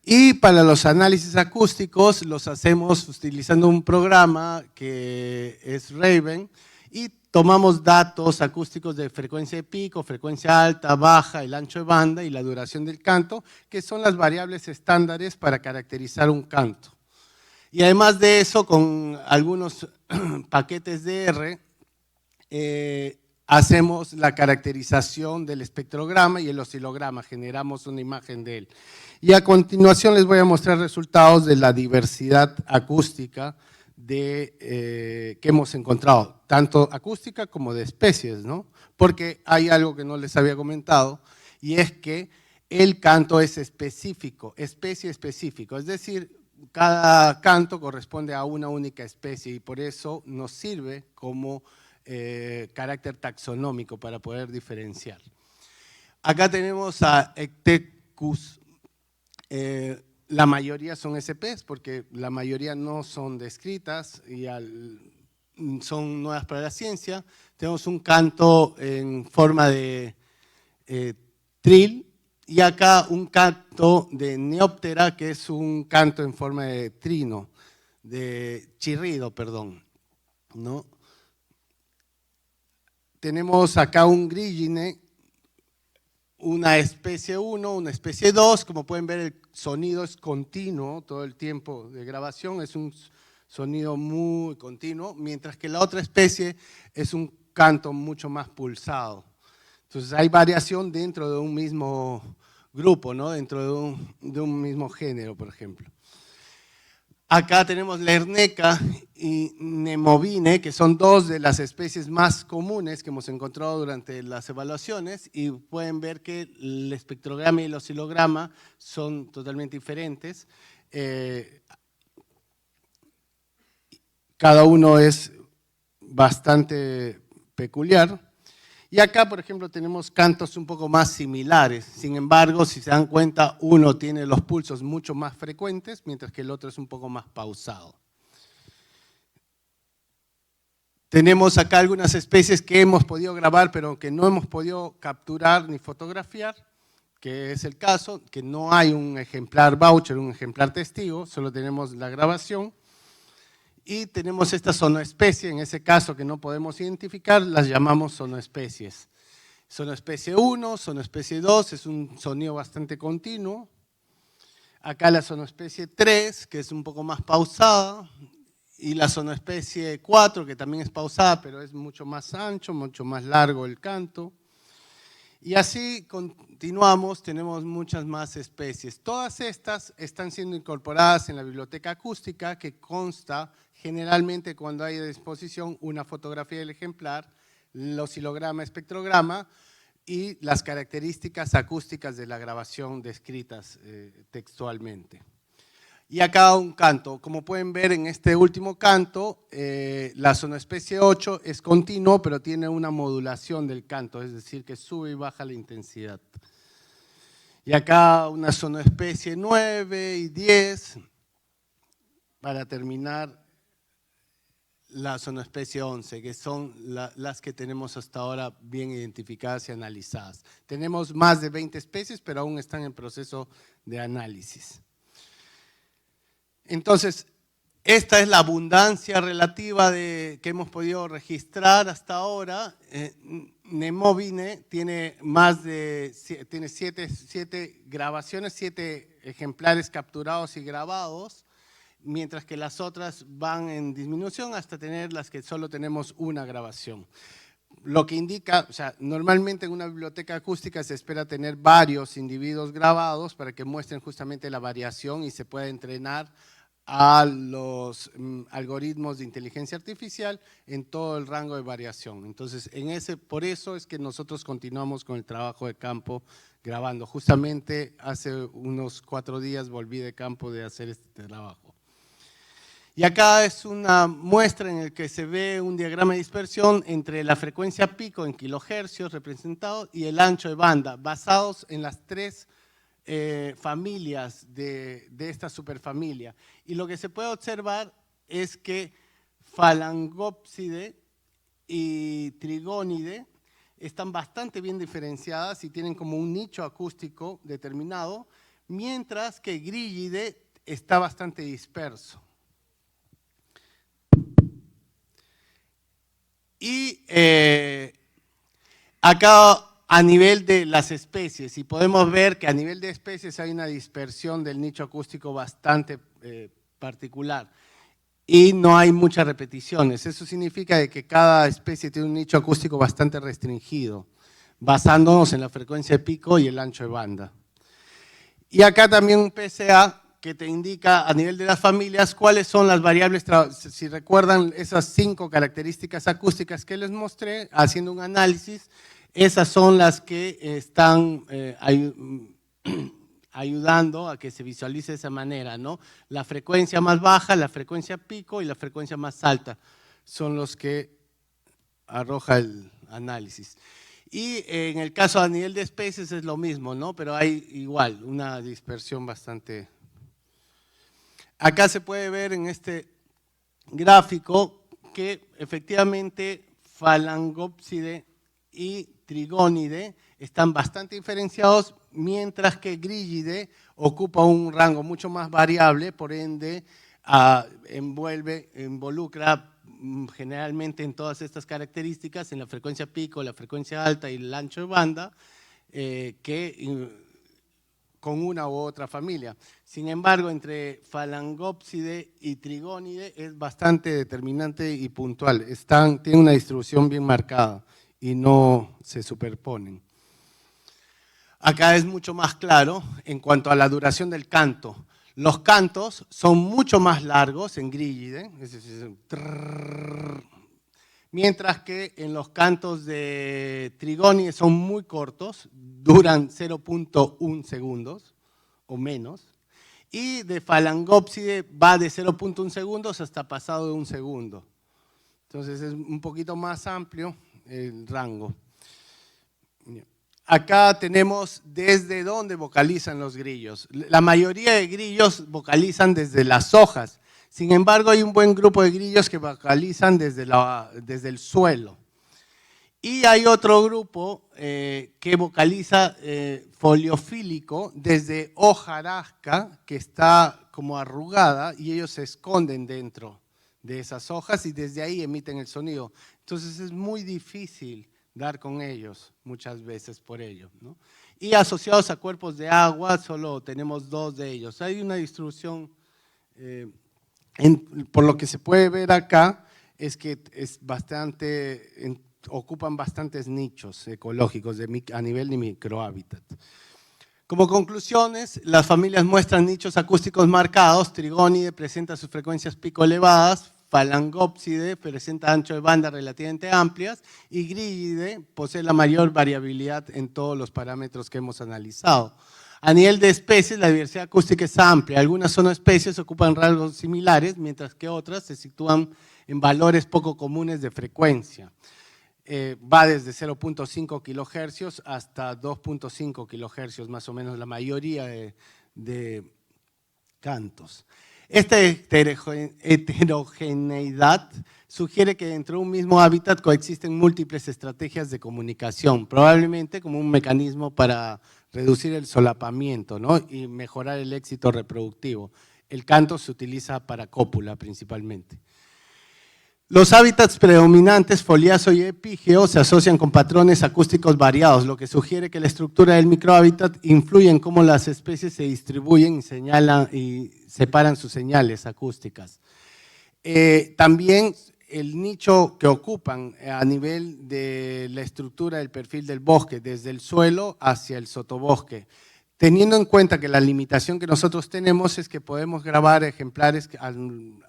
Y para los análisis acústicos los hacemos utilizando un programa que es Raven y tomamos datos acústicos de frecuencia de pico, frecuencia alta, baja, el ancho de banda y la duración del canto, que son las variables estándares para caracterizar un canto. Y además de eso, con algunos paquetes de R, hacemos la caracterización del espectrograma y el oscilograma, generamos una imagen de él. Y a continuación les voy a mostrar resultados de la diversidad acústica que hemos encontrado, tanto acústica como de especies, ¿no? Porque hay algo que no les había comentado, y es que el canto es específico, especie específico, es decir, cada canto corresponde a una única especie y por eso nos sirve como carácter taxonómico para poder diferenciar. Acá tenemos a Ectecus, la mayoría son SPs porque la mayoría no son descritas y son nuevas para la ciencia. Tenemos un canto en forma de trill y acá un canto de Neoptera, que es un canto en forma de trino, de chirrido, perdón, ¿no? Tenemos acá un grígine, una especie 1, una especie 2, como pueden ver el sonido es continuo todo el tiempo de grabación, es un sonido muy continuo, mientras que la otra especie es un canto mucho más pulsado. Entonces hay variación dentro de un mismo grupo, ¿no? Dentro de un mismo género, por ejemplo. Acá tenemos Lerneca y Nemovine, que son dos de las especies más comunes que hemos encontrado durante las evaluaciones, y pueden ver que el espectrograma y el oscilograma son totalmente diferentes. Cada uno es bastante peculiar. Y acá, por ejemplo, tenemos cantos un poco más similares. Sin embargo, si se dan cuenta, uno tiene los pulsos mucho más frecuentes, mientras que el otro es un poco más pausado. Tenemos acá algunas especies que hemos podido grabar, pero que no hemos podido capturar ni fotografiar, que es el caso, que no hay un ejemplar voucher, un ejemplar testigo, solo tenemos la grabación. Y tenemos esta zonoespecie, en ese caso que no podemos identificar, las llamamos zonoespecies. Zonoespecie 1, zonoespecie 2, es un sonido bastante continuo. Acá la zonoespecie 3, que es un poco más pausada, y la zonoespecie 4, que también es pausada, pero es mucho más ancho, mucho más largo el canto. Y así continuamos, tenemos muchas más especies. Todas estas están siendo incorporadas en la biblioteca acústica, que consta generalmente cuando hay a disposición una fotografía del ejemplar, el oscilograma, espectrograma y las características acústicas de la grabación descritas textualmente. Y acá un canto. Como pueden ver en este último canto, la zonoespecie 8 es continuo, pero tiene una modulación del canto, es decir, que sube y baja la intensidad. Y acá una zonoespecie 9 y 10, para terminar la zonoespecie 11, que son las que tenemos hasta ahora bien identificadas y analizadas. Tenemos más de 20 especies, pero aún están en proceso de análisis. Entonces, esta es la abundancia relativa que hemos podido registrar hasta ahora. Nemovine tiene tiene siete grabaciones, 7 ejemplares capturados y grabados, mientras que las otras van en disminución hasta tener las que solo tenemos una grabación. Lo que indica, o sea, normalmente en una biblioteca acústica se espera tener varios individuos grabados para que muestren justamente la variación y se pueda entrenar a los algoritmos de inteligencia artificial en todo el rango de variación. Entonces, por eso es que nosotros continuamos con el trabajo de campo grabando. Justamente hace unos 4 días volví de campo de hacer este trabajo. Y acá es una muestra en la que se ve un diagrama de dispersión entre la frecuencia pico en kilohercios representado y el ancho de banda, basados en las 3 familias de esta superfamilia. Y lo que se puede observar es que Phalangopside y Trigónide están bastante bien diferenciadas y tienen como un nicho acústico determinado, mientras que Grillide está bastante disperso. Y acá a nivel de las especies, y podemos ver que a nivel de especies hay una dispersión del nicho acústico bastante particular y no hay muchas repeticiones. Eso significa que cada especie tiene un nicho acústico bastante restringido, basándonos en la frecuencia de pico y el ancho de banda. Y acá también un PSA que te indica a nivel de las familias cuáles son las variables, si recuerdan esas 5 características acústicas que les mostré, haciendo un análisis. Esas son las que están ayudando a que se visualice de esa manera, ¿no? La frecuencia más baja, la frecuencia pico y la frecuencia más alta son los que arroja el análisis. Y en el caso a nivel de especies es lo mismo, ¿no? Pero hay igual una dispersión bastante. Acá se puede ver en este gráfico que efectivamente Phalangopside y Trigónide están bastante diferenciados, mientras que Grillide ocupa un rango mucho más variable, por ende involucra generalmente en todas estas características, en la frecuencia pico, la frecuencia alta y el ancho de banda, con una u otra familia. Sin embargo, entre Phalangopside y Trigónide es bastante determinante y puntual. Tienen una distribución bien marcada y no se superponen. Acá es mucho más claro en cuanto a la duración del canto. Los cantos son mucho más largos en Grillide, es decir, mientras que en los cantos de Trigónide son muy cortos, duran 0.1 segundos o menos, y de Phalangopside va de 0.1 segundos hasta pasado de 1 segundo. Entonces es un poquito más amplio el rango. Acá tenemos desde dónde vocalizan los grillos. La mayoría de grillos vocalizan desde las hojas. Sin embargo, hay un buen grupo de grillos que vocalizan desde el suelo. Y hay otro grupo que vocaliza foliofílico desde hojarasca, que está como arrugada, y ellos se esconden dentro de esas hojas y desde ahí emiten el sonido. Entonces es muy difícil dar con ellos muchas veces por ello, ¿no? Y asociados a cuerpos de agua solo tenemos 2 de ellos. Hay una distribución, por lo que se puede ver acá, es que es ocupan bastantes nichos ecológicos a nivel de microhábitat. Como conclusiones, las familias muestran nichos acústicos marcados. Trigónide presenta sus frecuencias pico elevadas, Phalangopside presenta ancho de banda relativamente amplias y Grillide posee la mayor variabilidad en todos los parámetros que hemos analizado. A nivel de especies, la diversidad acústica es amplia. Algunas especies ocupan rasgos similares, mientras que otras se sitúan en valores poco comunes de frecuencia. Va desde 0.5 kHz hasta 2.5 kHz, más o menos la mayoría de cantos. Esta heterogeneidad sugiere que dentro de un mismo hábitat coexisten múltiples estrategias de comunicación, probablemente como un mecanismo para reducir el solapamiento, ¿no? Y mejorar el éxito reproductivo. El canto se utiliza para cópula principalmente. Los hábitats predominantes, foliazo y epígeo, se asocian con patrones acústicos variados, lo que sugiere que la estructura del microhábitat influye en cómo las especies se distribuyen y separan sus señales acústicas. También el nicho que ocupan a nivel de la estructura del perfil del bosque, desde el suelo hacia el sotobosque. Teniendo en cuenta que la limitación que nosotros tenemos es que podemos grabar ejemplares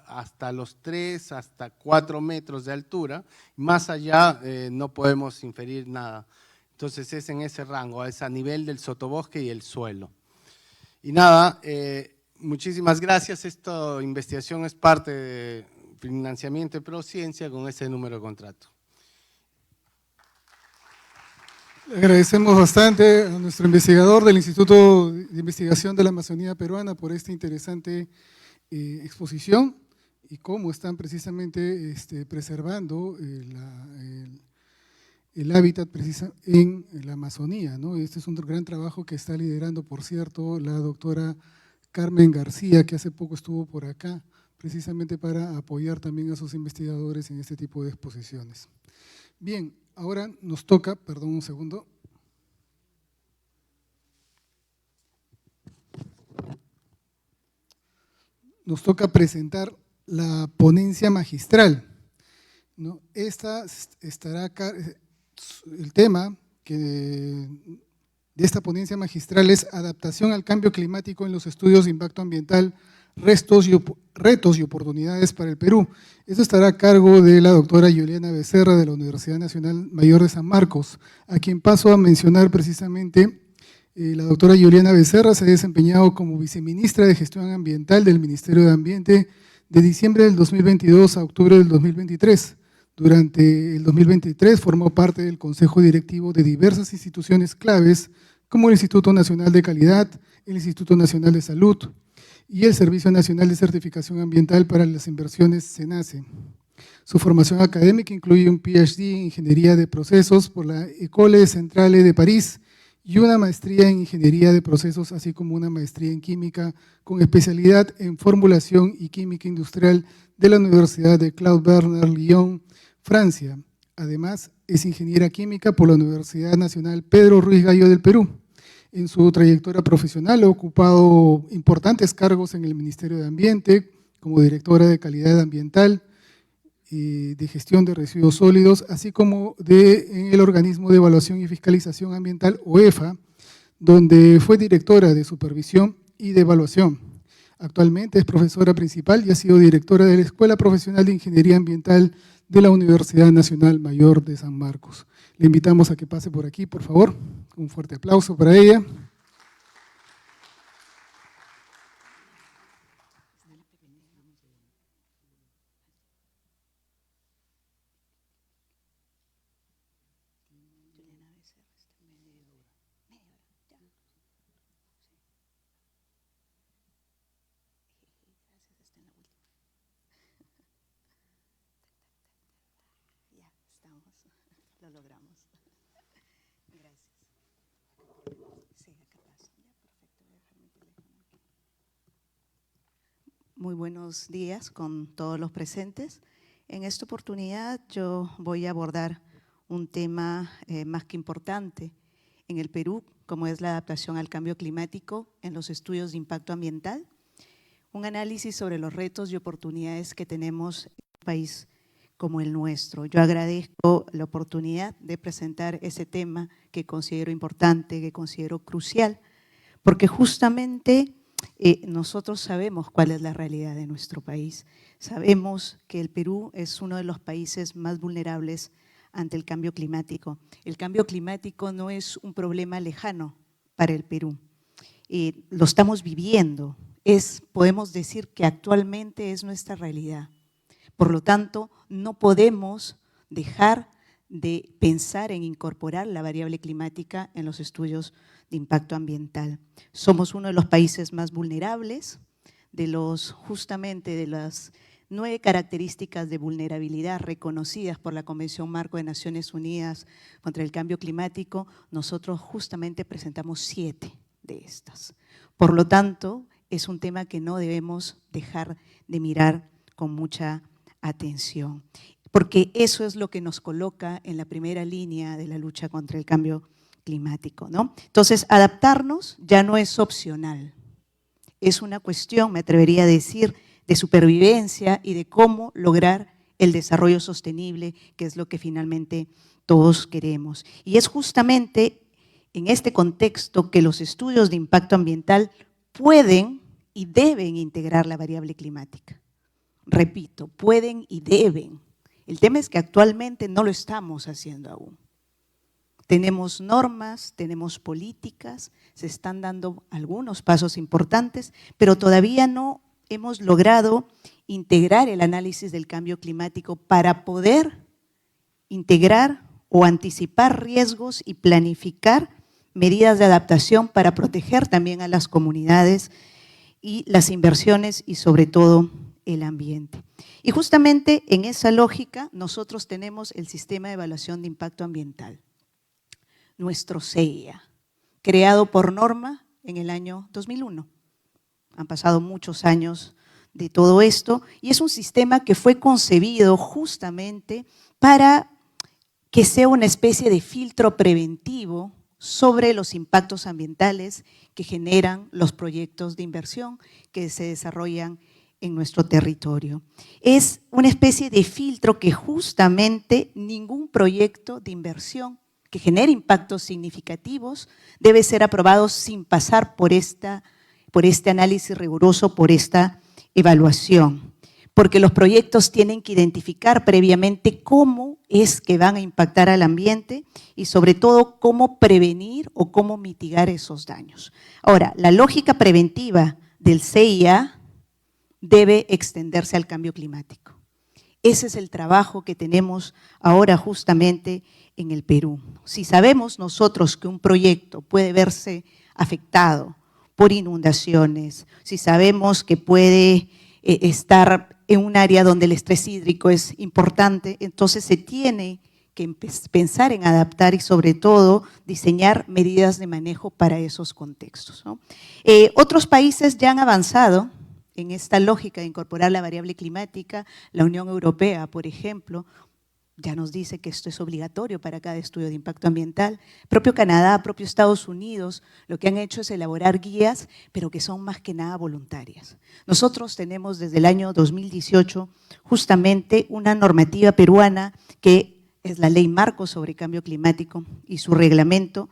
hasta los 3, hasta 4 metros de altura, más allá no podemos inferir nada. Entonces es en ese rango, es a nivel del sotobosque y el suelo. Y nada, muchísimas gracias. Esta investigación es parte de financiamiento de Prociencia con ese número de contrato. Le agradecemos bastante a nuestro investigador del Instituto de Investigación de la Amazonía Peruana por esta interesante exposición y cómo están precisamente preservando el hábitat en la Amazonía, ¿no? Este es un gran trabajo que está liderando, por cierto, la doctora Carmen García, que hace poco estuvo por acá, precisamente para apoyar también a sus investigadores en este tipo de exposiciones. Bien. Ahora nos toca, perdón un segundo. Nos toca presentar la ponencia magistral, ¿no? Esta estará acá, el tema de esta ponencia magistral es adaptación al cambio climático en los estudios de impacto ambiental, retos y oportunidades para el Perú. Esto estará a cargo de la doctora Juliana Becerra de la Universidad Nacional Mayor de San Marcos, a quien paso a mencionar precisamente. La doctora Juliana Becerra se ha desempeñado como viceministra de Gestión Ambiental del Ministerio de Ambiente de diciembre del 2022 a octubre del 2023. Durante el 2023 formó parte del Consejo Directivo de diversas instituciones claves como el Instituto Nacional de Calidad, el Instituto Nacional de Salud, y el Servicio Nacional de Certificación Ambiental para las Inversiones, SENACE. Su formación académica incluye un PhD en Ingeniería de Procesos por la École Centrale de París y una maestría en Ingeniería de Procesos, así como una maestría en Química con especialidad en Formulación y Química Industrial de la Universidad de Claude Bernard, Lyon, Francia. Además, es ingeniera química por la Universidad Nacional Pedro Ruiz Gallo del Perú. En su trayectoria profesional ha ocupado importantes cargos en el Ministerio de Ambiente, como directora de Calidad Ambiental y de Gestión de Residuos Sólidos, así como en el Organismo de Evaluación y Fiscalización Ambiental, OEFA, donde fue directora de Supervisión y de Evaluación. Actualmente es profesora principal y ha sido directora de la Escuela Profesional de Ingeniería Ambiental de la Universidad Nacional Mayor de San Marcos. Le invitamos a que pase por aquí, por favor. Un fuerte aplauso para ella. Lo logramos. Gracias. Sí, acá paso. Ya, perfecto. Voy a dejar mi teléfono aquí. Muy buenos días con todos los presentes. En esta oportunidad yo voy a abordar un tema más que importante en el Perú, como es la adaptación al cambio climático en los estudios de impacto ambiental, un análisis sobre los retos y oportunidades que tenemos en un país como el nuestro. Yo agradezco la oportunidad de presentar ese tema que considero importante, que considero crucial, porque justamente nosotros sabemos cuál es la realidad de nuestro país. Sabemos que el Perú es uno de los países más vulnerables ante el cambio climático. El cambio climático no es un problema lejano para el Perú. Lo estamos viviendo. Podemos decir que actualmente es nuestra realidad. Por lo tanto, no podemos dejar de pensar en incorporar la variable climática en los estudios de impacto ambiental. Somos uno de los países más vulnerables, justamente de las 9 características de vulnerabilidad reconocidas por la Convención Marco de Naciones Unidas contra el Cambio Climático, nosotros justamente presentamos 7 de estas. Por lo tanto, es un tema que no debemos dejar de mirar con mucha atención, porque eso es lo que nos coloca en la primera línea de la lucha contra el cambio climático, ¿no? Entonces, adaptarnos ya no es opcional, es una cuestión, me atrevería a decir, de supervivencia y de cómo lograr el desarrollo sostenible, que es lo que finalmente todos queremos. Y es justamente en este contexto que los estudios de impacto ambiental pueden y deben integrar la variable climática. Repito, pueden y deben. El tema es que actualmente no lo estamos haciendo aún. Tenemos normas, tenemos políticas, se están dando algunos pasos importantes, pero todavía no hemos logrado integrar el análisis del cambio climático para poder integrar o anticipar riesgos y planificar medidas de adaptación para proteger también a las comunidades y las inversiones y sobre todo el ambiente. Y justamente en esa lógica nosotros tenemos el Sistema de Evaluación de Impacto Ambiental, nuestro CEIA, creado por norma en el año 2001. Han pasado muchos años de todo esto y es un sistema que fue concebido justamente para que sea una especie de filtro preventivo sobre los impactos ambientales que generan los proyectos de inversión que se desarrollan en nuestro territorio. Es una especie de filtro que justamente ningún proyecto de inversión que genere impactos significativos debe ser aprobado sin pasar por este análisis riguroso, por esta evaluación, porque los proyectos tienen que identificar previamente cómo es que van a impactar al ambiente y sobre todo cómo prevenir o cómo mitigar esos daños. Ahora, la lógica preventiva del CEIA debe extenderse al cambio climático. Ese es el trabajo que tenemos ahora justamente en el Perú. Si sabemos nosotros que un proyecto puede verse afectado por inundaciones, si sabemos que puede estar en un área donde el estrés hídrico es importante, entonces se tiene que pensar en adaptar y sobre todo diseñar medidas de manejo para esos contextos, ¿no? Otros países ya han avanzado en esta lógica de incorporar la variable climática. La Unión Europea, por ejemplo, ya nos dice que esto es obligatorio para cada estudio de impacto ambiental. Propio Canadá, propio Estados Unidos, lo que han hecho es elaborar guías, pero que son más que nada voluntarias. Nosotros tenemos desde el año 2018 justamente una normativa peruana que es la Ley Marco sobre Cambio Climático y su reglamento,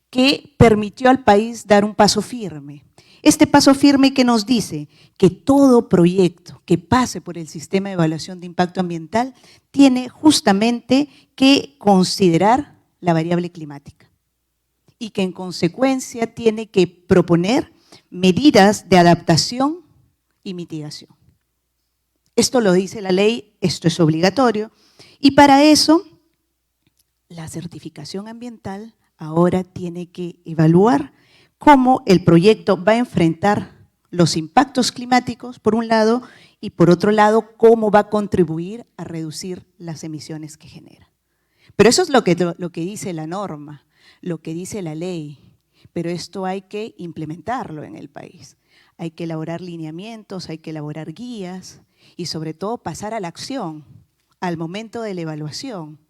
que permitió al país dar un paso firme. Este paso firme que nos dice que todo proyecto que pase por el sistema de evaluación de impacto ambiental tiene justamente que considerar la variable climática y que en consecuencia tiene que proponer medidas de adaptación y mitigación. Esto lo dice la ley, esto es obligatorio, y para eso la certificación ambiental ahora tiene que evaluar cómo el proyecto va a enfrentar los impactos climáticos, por un lado, y por otro lado, cómo va a contribuir a reducir las emisiones que genera. Pero eso es lo que dice la norma, lo que dice la ley, pero esto hay que implementarlo en el país. Hay que elaborar lineamientos, hay que elaborar guías y sobre todo pasar a la acción al momento de la evaluación.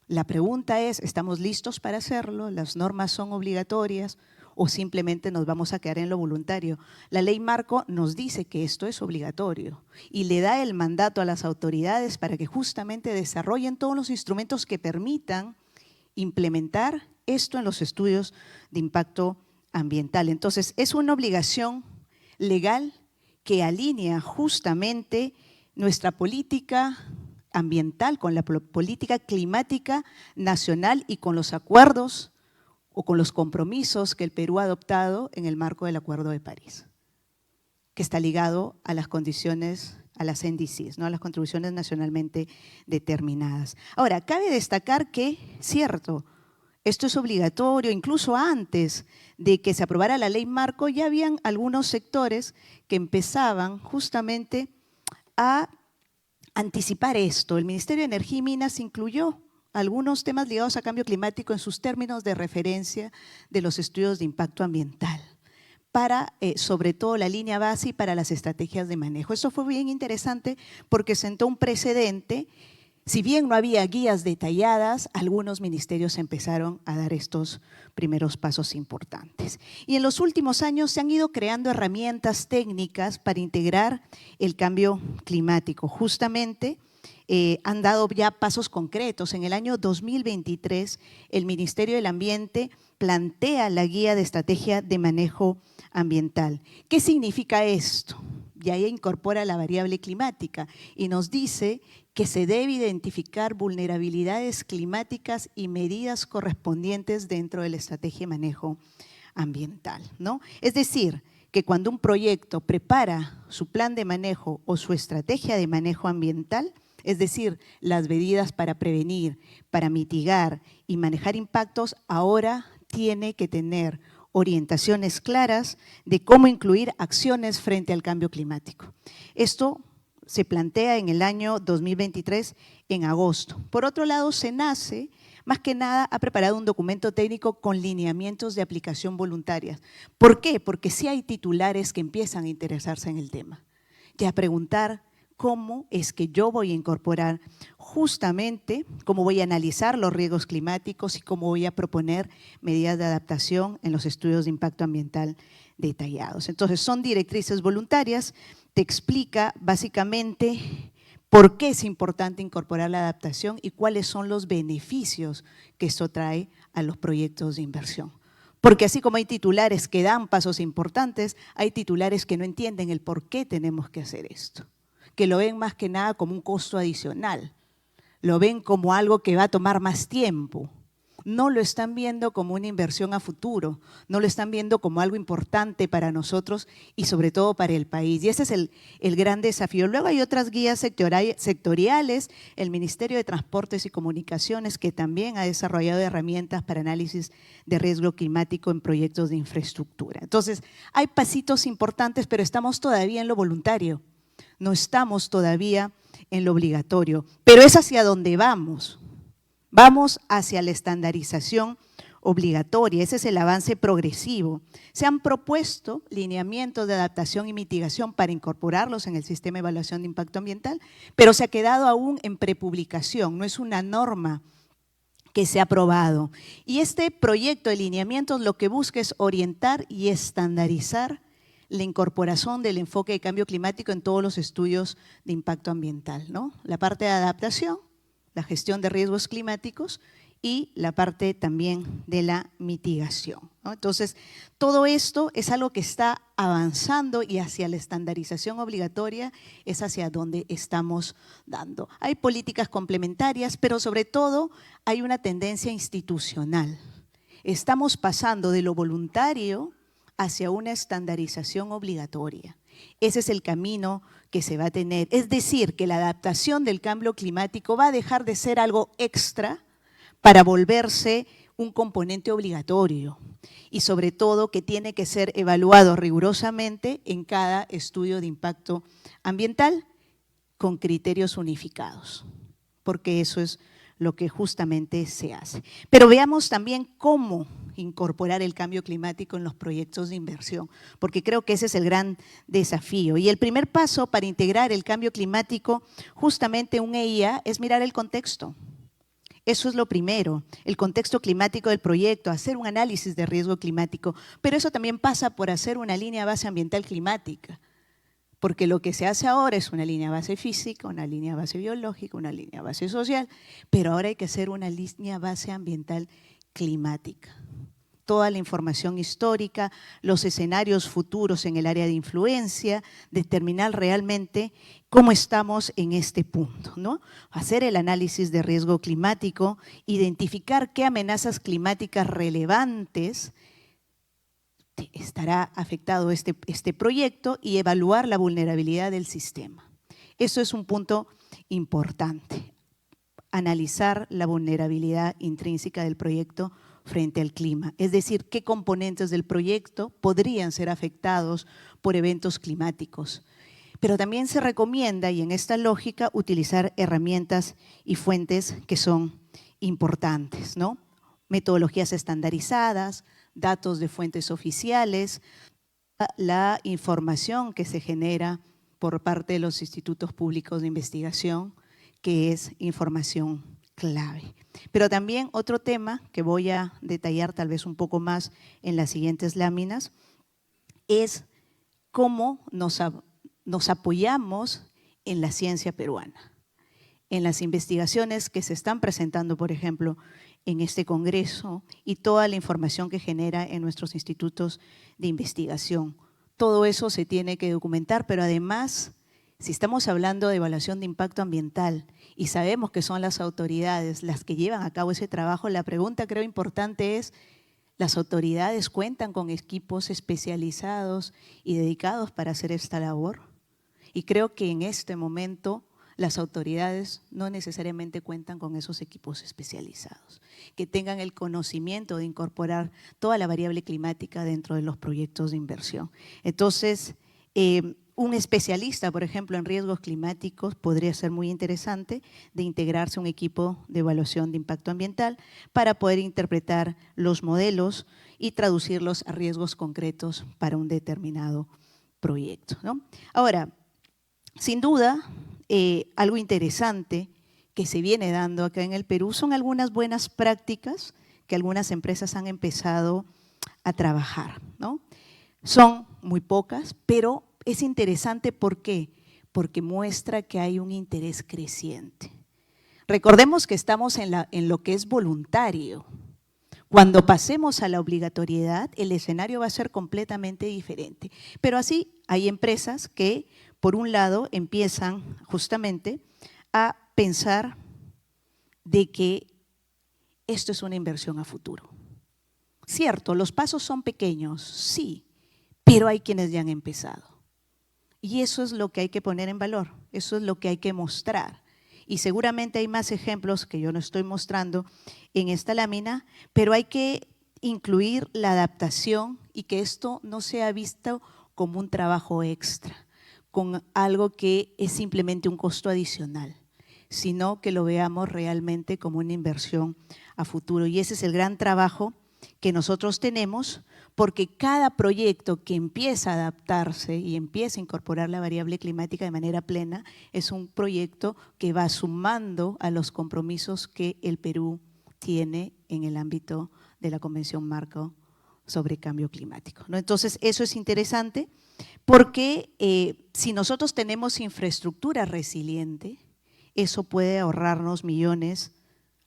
La pregunta es, ¿estamos listos para hacerlo? ¿Las normas son obligatorias o simplemente nos vamos a quedar en lo voluntario? La ley marco nos dice que esto es obligatorio y le da el mandato a las autoridades para que justamente desarrollen todos los instrumentos que permitan implementar esto en los estudios de impacto ambiental. Entonces, es una obligación legal que alinea justamente nuestra política ambiental con la política climática nacional y con los acuerdos o con los compromisos que el Perú ha adoptado en el marco del Acuerdo de París, que está ligado a las condiciones, a las NDCs, ¿no? A las contribuciones nacionalmente determinadas. Ahora, cabe destacar que, cierto, esto es obligatorio, incluso antes de que se aprobara la ley marco, ya habían algunos sectores que empezaban justamente a anticipar esto. El Ministerio de Energía y Minas incluyó algunos temas ligados a cambio climático en sus términos de referencia de los estudios de impacto ambiental para, sobre todo, la línea base y para las estrategias de manejo. Eso fue bien interesante porque sentó un precedente. Si bien no había guías detalladas, algunos ministerios empezaron a dar estos primeros pasos importantes. Y en los últimos años se han ido creando herramientas técnicas para integrar el cambio climático. Justamente han dado ya pasos concretos. En el año 2023, el Ministerio del Ambiente plantea la Guía de Estrategia de Manejo Ambiental. ¿Qué significa esto? Y ahí incorpora la variable climática y nos dice que se debe identificar vulnerabilidades climáticas y medidas correspondientes dentro de la estrategia de manejo ambiental, ¿no? Es decir, que cuando un proyecto prepara su plan de manejo o su estrategia de manejo ambiental, es decir, las medidas para prevenir, para mitigar y manejar impactos, ahora tiene que tener orientaciones claras de cómo incluir acciones frente al cambio climático. Esto se plantea en el año 2023 en agosto. Por otro lado, SENACE, más que nada, ha preparado un documento técnico con lineamientos de aplicación voluntaria. ¿Por qué? Porque sí hay titulares que empiezan a interesarse en el tema y a preguntar cómo es que yo voy a incorporar justamente, cómo voy a analizar los riesgos climáticos y cómo voy a proponer medidas de adaptación en los estudios de impacto ambiental detallados. Entonces, son directrices voluntarias, te explica básicamente por qué es importante incorporar la adaptación y cuáles son los beneficios que esto trae a los proyectos de inversión. Porque así como hay titulares que dan pasos importantes, hay titulares que no entienden el por qué tenemos que hacer esto, que lo ven más que nada como un costo adicional, lo ven como algo que va a tomar más tiempo, no lo están viendo como una inversión a futuro, no lo están viendo como algo importante para nosotros y sobre todo para el país. Y ese es el gran desafío. Luego hay otras guías sectoriales, el Ministerio de Transportes y Comunicaciones, que también ha desarrollado herramientas para análisis de riesgo climático en proyectos de infraestructura. Entonces, hay pasitos importantes, pero estamos todavía en lo voluntario. No estamos todavía en lo obligatorio, pero es hacia donde vamos. Vamos hacia la estandarización obligatoria, ese es el avance progresivo. Se han propuesto lineamientos de adaptación y mitigación para incorporarlos en el sistema de evaluación de impacto ambiental, pero se ha quedado aún en prepublicación, no es una norma que se ha aprobado. Y este proyecto de lineamientos lo que busca es orientar y estandarizar la incorporación del enfoque de cambio climático en todos los estudios de impacto ambiental, ¿no? La parte de adaptación, la gestión de riesgos climáticos y la parte también de la mitigación, ¿no? Entonces, todo esto es algo que está avanzando y hacia la estandarización obligatoria es hacia donde estamos dando. Hay políticas complementarias, pero sobre todo hay una tendencia institucional. Estamos pasando de lo voluntario hacia una estandarización obligatoria. Ese es el camino que se va a tener. Es decir, que la adaptación del cambio climático va a dejar de ser algo extra para volverse un componente obligatorio y sobre todo que tiene que ser evaluado rigurosamente en cada estudio de impacto ambiental con criterios unificados, porque eso es lo que justamente se hace. Pero veamos también cómo incorporar el cambio climático en los proyectos de inversión, porque creo que ese es el gran desafío. Y el primer paso para integrar el cambio climático, justamente un EIA, es mirar el contexto. Eso es lo primero, el contexto climático del proyecto, hacer un análisis de riesgo climático, pero eso también pasa por hacer una línea base ambiental climática, porque lo que se hace ahora es una línea base física, una línea base biológica, una línea base social, pero ahora hay que hacer una línea base ambiental climática. Toda la información histórica, los escenarios futuros en el área de influencia, determinar realmente cómo estamos en este punto, ¿no? Hacer el análisis de riesgo climático, identificar qué amenazas climáticas relevantes estará afectado este proyecto y evaluar la vulnerabilidad del sistema. Eso es un punto importante, analizar la vulnerabilidad intrínseca del proyecto frente al clima, es decir, qué componentes del proyecto podrían ser afectados por eventos climáticos. Pero también se recomienda, y en esta lógica, utilizar herramientas y fuentes que son importantes, ¿no? Metodologías estandarizadas, datos de fuentes oficiales, la información que se genera por parte de los institutos públicos de investigación, que es información clave. Pero también otro tema que voy a detallar tal vez un poco más en las siguientes láminas es cómo nos apoyamos en la ciencia peruana, en las investigaciones que se están presentando, por ejemplo, en este congreso y toda la información que genera en nuestros institutos de investigación. Todo eso se tiene que documentar, pero además, si estamos hablando de evaluación de impacto ambiental y sabemos que son las autoridades las que llevan a cabo ese trabajo, la pregunta creo importante es, ¿las autoridades cuentan con equipos especializados y dedicados para hacer esta labor? Y creo que en este momento las autoridades no necesariamente cuentan con esos equipos especializados, que tengan el conocimiento de incorporar toda la variable climática dentro de los proyectos de inversión. Entonces, un especialista, por ejemplo, en riesgos climáticos podría ser muy interesante de integrarse a un equipo de evaluación de impacto ambiental para poder interpretar los modelos y traducirlos a riesgos concretos para un determinado proyecto, ¿no? Ahora, sin duda, algo interesante que se viene dando acá en el Perú son algunas buenas prácticas que algunas empresas han empezado a trabajar, ¿no? Son muy pocas, pero es interesante, ¿por qué? Porque muestra que hay un interés creciente. Recordemos que estamos en lo que es voluntario. Cuando pasemos a la obligatoriedad, el escenario va a ser completamente diferente. Pero así hay empresas que, por un lado, empiezan justamente a pensar de que esto es una inversión a futuro. Cierto, los pasos son pequeños, sí, pero hay quienes ya han empezado. Y eso es lo que hay que poner en valor, eso es lo que hay que mostrar. Y seguramente hay más ejemplos que yo no estoy mostrando en esta lámina, pero hay que incluir la adaptación y que esto no sea visto como un trabajo extra, con algo que es simplemente un costo adicional, sino que lo veamos realmente como una inversión a futuro. Y ese es el gran trabajo que nosotros tenemos, porque cada proyecto que empieza a adaptarse y empieza a incorporar la variable climática de manera plena es un proyecto que va sumando a los compromisos que el Perú tiene en el ámbito de la Convención Marco sobre Cambio Climático, ¿no? Entonces, eso es interesante porque si nosotros tenemos infraestructura resiliente, eso puede ahorrarnos millones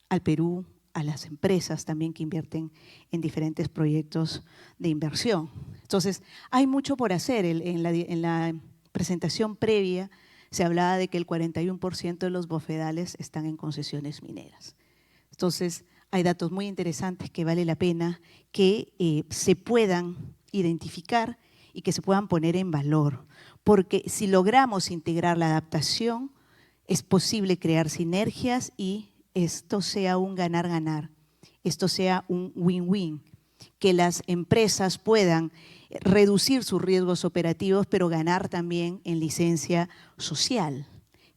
al Perú, a las empresas también que invierten en diferentes proyectos de inversión. Entonces, hay mucho por hacer. En la presentación previa se hablaba de que el 41% de los bofedales están en concesiones mineras. Entonces, hay datos muy interesantes que vale la pena que se puedan identificar y que se puedan poner en valor, porque si logramos integrar la adaptación, es posible crear sinergias y esto sea un ganar-ganar, esto sea un win-win, que las empresas puedan reducir sus riesgos operativos, pero ganar también en licencia social,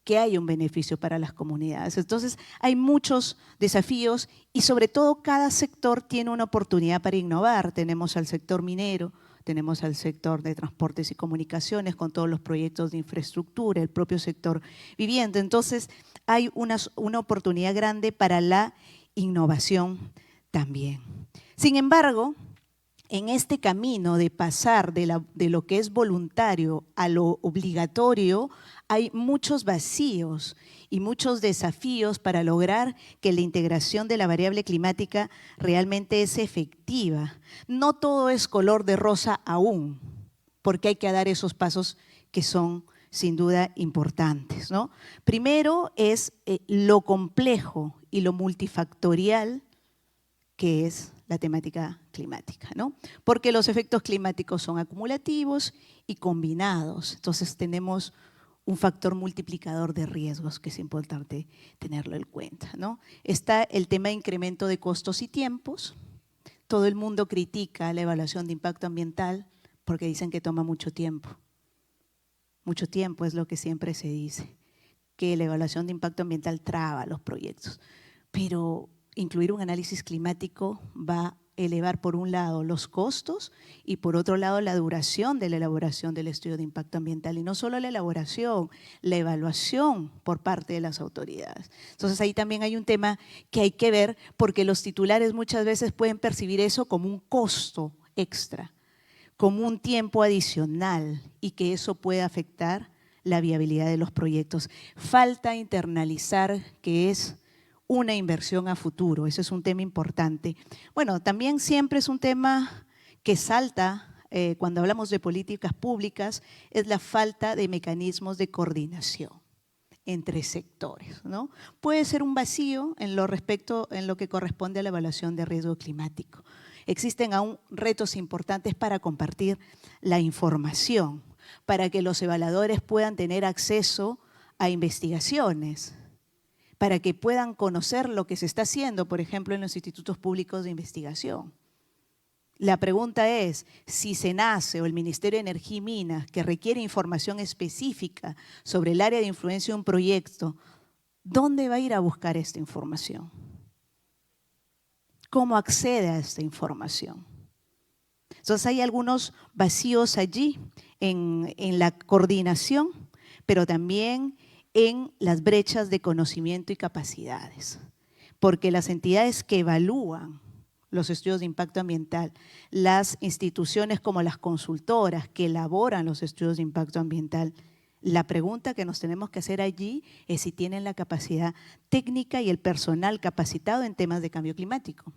que haya un beneficio para las comunidades. Entonces, hay muchos desafíos y sobre todo cada sector tiene una oportunidad para innovar. Tenemos al sector minero, tenemos al sector de transportes y comunicaciones con todos los proyectos de infraestructura, el propio sector vivienda. Entonces, hay una oportunidad grande para la innovación también. Sin embargo, en este camino de pasar de lo que es voluntario a lo obligatorio, hay muchos vacíos y muchos desafíos para lograr que la integración de la variable climática realmente es efectiva. No todo es color de rosa aún, porque hay que dar esos pasos que son sin duda importantes, ¿no? Primero es lo complejo y lo multifactorial que es la temática climática, ¿no? Porque los efectos climáticos son acumulativos y combinados. Entonces tenemos un factor multiplicador de riesgos que es importante tenerlo en cuenta, ¿no? Está el tema de incremento de costos y tiempos. Todo el mundo critica la evaluación de impacto ambiental porque dicen que toma mucho tiempo. Mucho tiempo es lo que siempre se dice, que la evaluación de impacto ambiental traba los proyectos. Pero incluir un análisis climático va a elevar por un lado los costos y por otro lado la duración de la elaboración del estudio de impacto ambiental. Y no solo la elaboración, la evaluación por parte de las autoridades. Entonces ahí también hay un tema que hay que ver porque los titulares muchas veces pueden percibir eso como un costo extra, como un tiempo adicional y que eso puede afectar la viabilidad de los proyectos. Falta internalizar que es una inversión a futuro, ese es un tema importante. Bueno, también siempre es un tema que salta cuando hablamos de políticas públicas, es la falta de mecanismos de coordinación entre sectores, ¿no? Puede ser un vacío en lo que corresponde a la evaluación de riesgo climático. Existen aún retos importantes para compartir la información, para que los evaluadores puedan tener acceso a investigaciones, para que puedan conocer lo que se está haciendo, por ejemplo, en los institutos públicos de investigación. La pregunta es, si SENACE o el Ministerio de Energía y Minas, que requiere información específica sobre el área de influencia de un proyecto, ¿dónde va a ir a buscar esta información? ¿Cómo accede a esta información? Entonces hay algunos vacíos allí en la coordinación, pero también en las brechas de conocimiento y capacidades, porque las entidades que evalúan los estudios de impacto ambiental, las instituciones como las consultoras que elaboran los estudios de impacto ambiental, la pregunta que nos tenemos que hacer allí es si tienen la capacidad técnica y el personal capacitado en temas de cambio climático,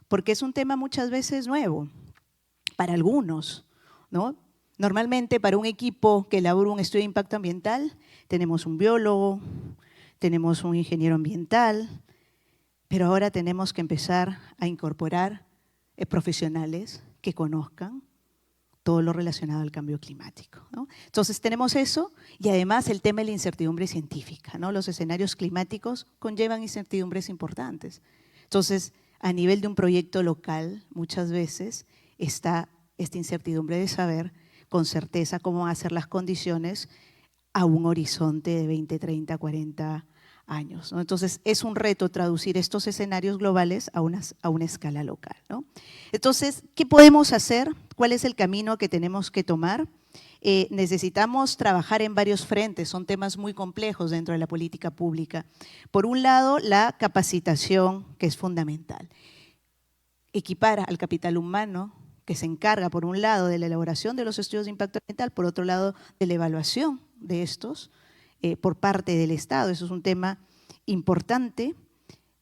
porque es un tema muchas veces nuevo para algunos, ¿no? Normalmente para un equipo que elabora un estudio de impacto ambiental tenemos un biólogo, tenemos un ingeniero ambiental, pero ahora tenemos que empezar a incorporar profesionales que conozcan todo lo relacionado al cambio climático, ¿no? Entonces tenemos eso y además el tema de la incertidumbre científica, ¿no? Los escenarios climáticos conllevan incertidumbres importantes. Entonces, a nivel de un proyecto local, muchas veces está esta incertidumbre de saber con certeza cómo van a ser las condiciones a un horizonte de 20, 30, 40 años, ¿no? Entonces, es un reto traducir estos escenarios globales a una escala local, ¿no? Entonces, ¿qué podemos hacer? ¿Cuál es el camino que tenemos que tomar? Necesitamos trabajar en varios frentes, son temas muy complejos dentro de la política pública. Por un lado, la capacitación, que es fundamental. Equipar al capital humano, que se encarga, por un lado, de la elaboración de los estudios de impacto ambiental, por otro lado, de la evaluación de estos por parte del Estado. Eso es un tema importante.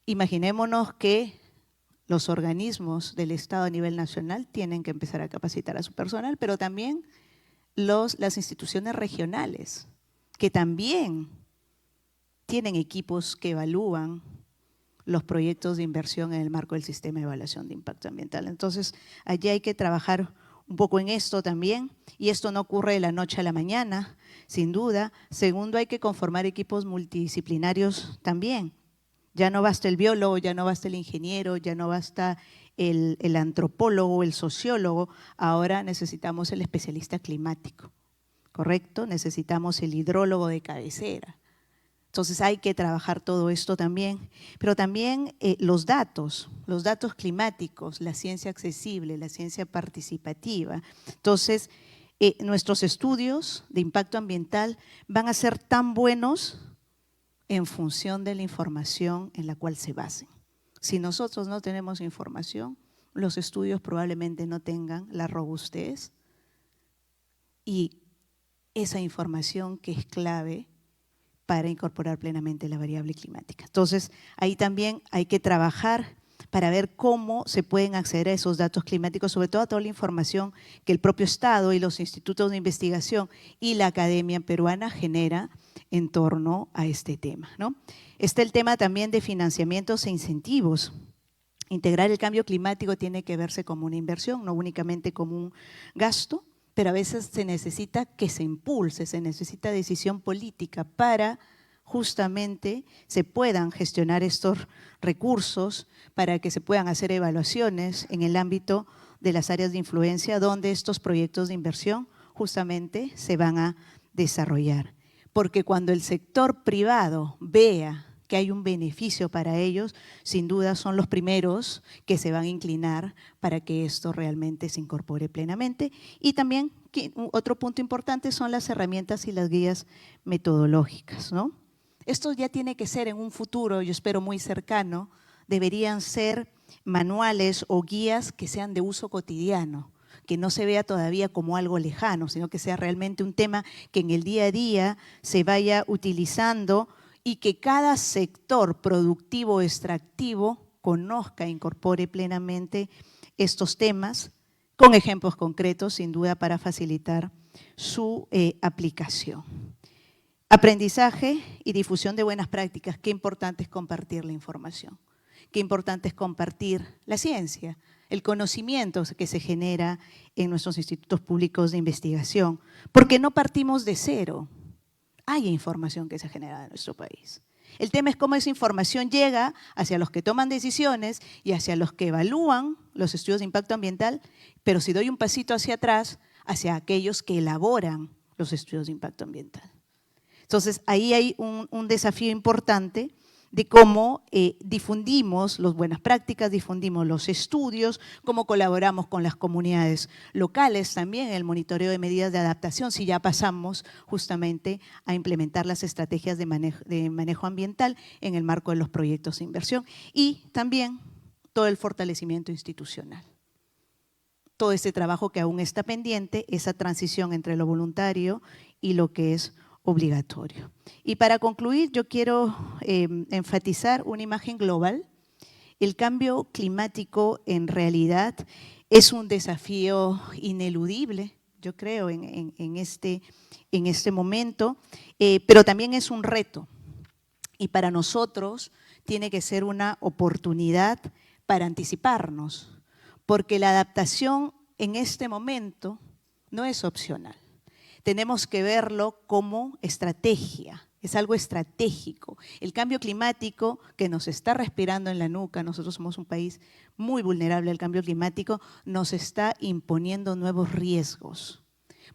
Imaginémonos que los organismos del Estado a nivel nacional tienen que empezar a capacitar a su personal, pero también las instituciones regionales, que también tienen equipos que evalúan los proyectos de inversión en el marco del sistema de evaluación de impacto ambiental. Entonces, allí hay que trabajar un poco en esto también, y esto no ocurre de la noche a la mañana, sin duda. Segundo, hay que conformar equipos multidisciplinarios también. Ya no basta el biólogo, ya no basta el ingeniero, ya no basta el antropólogo, el sociólogo, ahora necesitamos el especialista climático, ¿correcto? Necesitamos el hidrólogo de cabecera. Entonces hay que trabajar todo esto también, pero también los datos climáticos, la ciencia accesible, la ciencia participativa. Entonces, nuestros estudios de impacto ambiental van a ser tan buenos en función de la información en la cual se basen. Si nosotros no tenemos información, los estudios probablemente no tengan la robustez y esa información que es clave para incorporar plenamente la variable climática. Entonces, ahí también hay que trabajar para ver cómo se pueden acceder a esos datos climáticos, sobre todo a toda la información que el propio Estado y los institutos de investigación y la academia peruana genera en torno a este tema, ¿no? Está el tema también de financiamientos e incentivos. Integrar el cambio climático tiene que verse como una inversión, no únicamente como un gasto, pero a veces se necesita que se impulse, se necesita decisión política para justamente se puedan gestionar estos recursos, para que se puedan hacer evaluaciones en el ámbito de las áreas de influencia donde estos proyectos de inversión justamente se van a desarrollar. Porque cuando el sector privado vea que hay un beneficio para ellos, sin duda son los primeros que se van a inclinar para que esto realmente se incorpore plenamente. Y también otro punto importante son las herramientas y las guías metodológicas, ¿no? Esto ya tiene que ser en un futuro, yo espero muy cercano, deberían ser manuales o guías que sean de uso cotidiano, que no se vea todavía como algo lejano, sino que sea realmente un tema que en el día a día se vaya utilizando y que cada sector productivo o extractivo conozca e incorpore plenamente estos temas con ejemplos concretos, sin duda, para facilitar su aplicación. Aprendizaje y difusión de buenas prácticas. Qué importante es compartir la información, qué importante es compartir la ciencia, el conocimiento que se genera en nuestros institutos públicos de investigación, porque no partimos de cero. Hay información que se genera en nuestro país. El tema es cómo esa información llega hacia los que toman decisiones y hacia los que evalúan los estudios de impacto ambiental, pero si doy un pasito hacia atrás, hacia aquellos que elaboran los estudios de impacto ambiental. Entonces, ahí hay un desafío importante de cómo difundimos las buenas prácticas, difundimos los estudios, cómo colaboramos con las comunidades locales también en el monitoreo de medidas de adaptación, si ya pasamos justamente a implementar las estrategias de manejo ambiental en el marco de los proyectos de inversión, y también todo el fortalecimiento institucional. Todo este trabajo que aún está pendiente, esa transición entre lo voluntario y lo que es obligatorio. Y para concluir, yo quiero enfatizar una imagen global. El cambio climático en realidad es un desafío ineludible, yo creo, en este momento, pero también es un reto. Y para nosotros tiene que ser una oportunidad para anticiparnos, porque la adaptación en este momento no es opcional. Tenemos que verlo como estrategia, es algo estratégico. El cambio climático que nos está respirando en la nuca, nosotros somos un país muy vulnerable al cambio climático, nos está imponiendo nuevos riesgos.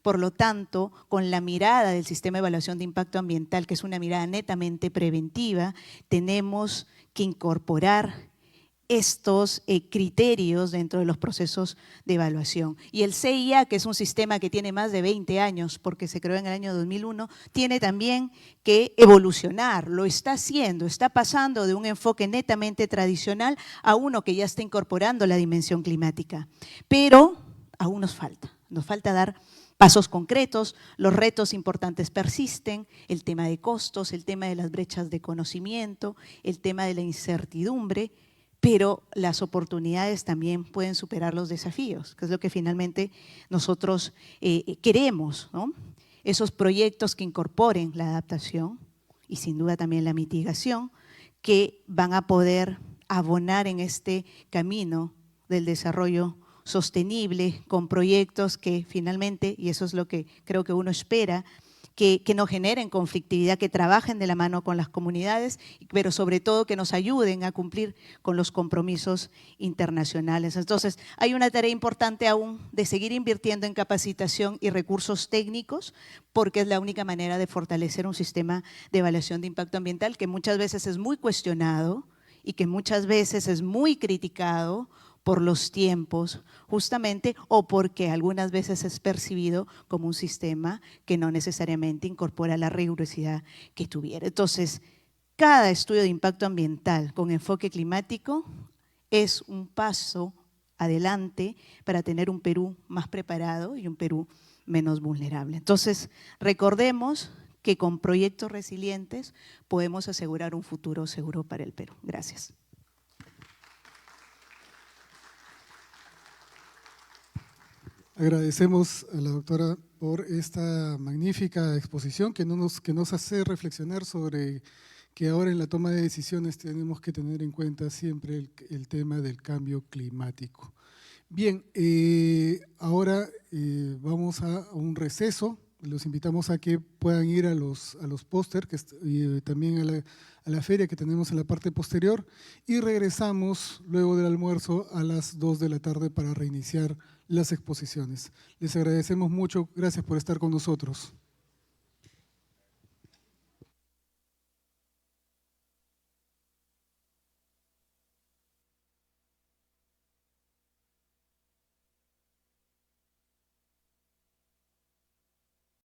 Por lo tanto, con la mirada del sistema de evaluación de impacto ambiental, que es una mirada netamente preventiva, tenemos que incorporar estos criterios dentro de los procesos de evaluación. Y el CIA, que es un sistema que tiene más de 20 años, porque se creó en el año 2001, tiene también que evolucionar, lo está haciendo, está pasando de un enfoque netamente tradicional a uno que ya está incorporando la dimensión climática. Pero aún nos falta dar pasos concretos, los retos importantes persisten, el tema de costos, el tema de las brechas de conocimiento, el tema de la incertidumbre, pero las oportunidades también pueden superar los desafíos, que es lo que finalmente nosotros queremos, ¿no? Esos proyectos que incorporen la adaptación y sin duda también la mitigación, que van a poder abonar en este camino del desarrollo sostenible con proyectos que finalmente, y eso es lo que creo que uno espera, que no generen conflictividad, que trabajen de la mano con las comunidades, pero sobre todo que nos ayuden a cumplir con los compromisos internacionales. Entonces, hay una tarea importante aún de seguir invirtiendo en capacitación y recursos técnicos, porque es la única manera de fortalecer un sistema de evaluación de impacto ambiental que muchas veces es muy cuestionado y que muchas veces es muy criticado por los tiempos, justamente, o porque algunas veces es percibido como un sistema que no necesariamente incorpora la rigurosidad que tuviera. Entonces, cada estudio de impacto ambiental con enfoque climático es un paso adelante para tener un Perú más preparado y un Perú menos vulnerable. Entonces, recordemos que con proyectos resilientes podemos asegurar un futuro seguro para el Perú. Gracias. Agradecemos a la doctora por esta magnífica exposición que nos hace reflexionar sobre que ahora en la toma de decisiones tenemos que tener en cuenta siempre el tema del cambio climático. Bien, ahora vamos a un receso. Los invitamos a que puedan ir a los póster y también a la feria que tenemos en la parte posterior y regresamos luego del almuerzo a las 2 de la tarde para reiniciar las exposiciones. Les agradecemos mucho, gracias por estar con nosotros.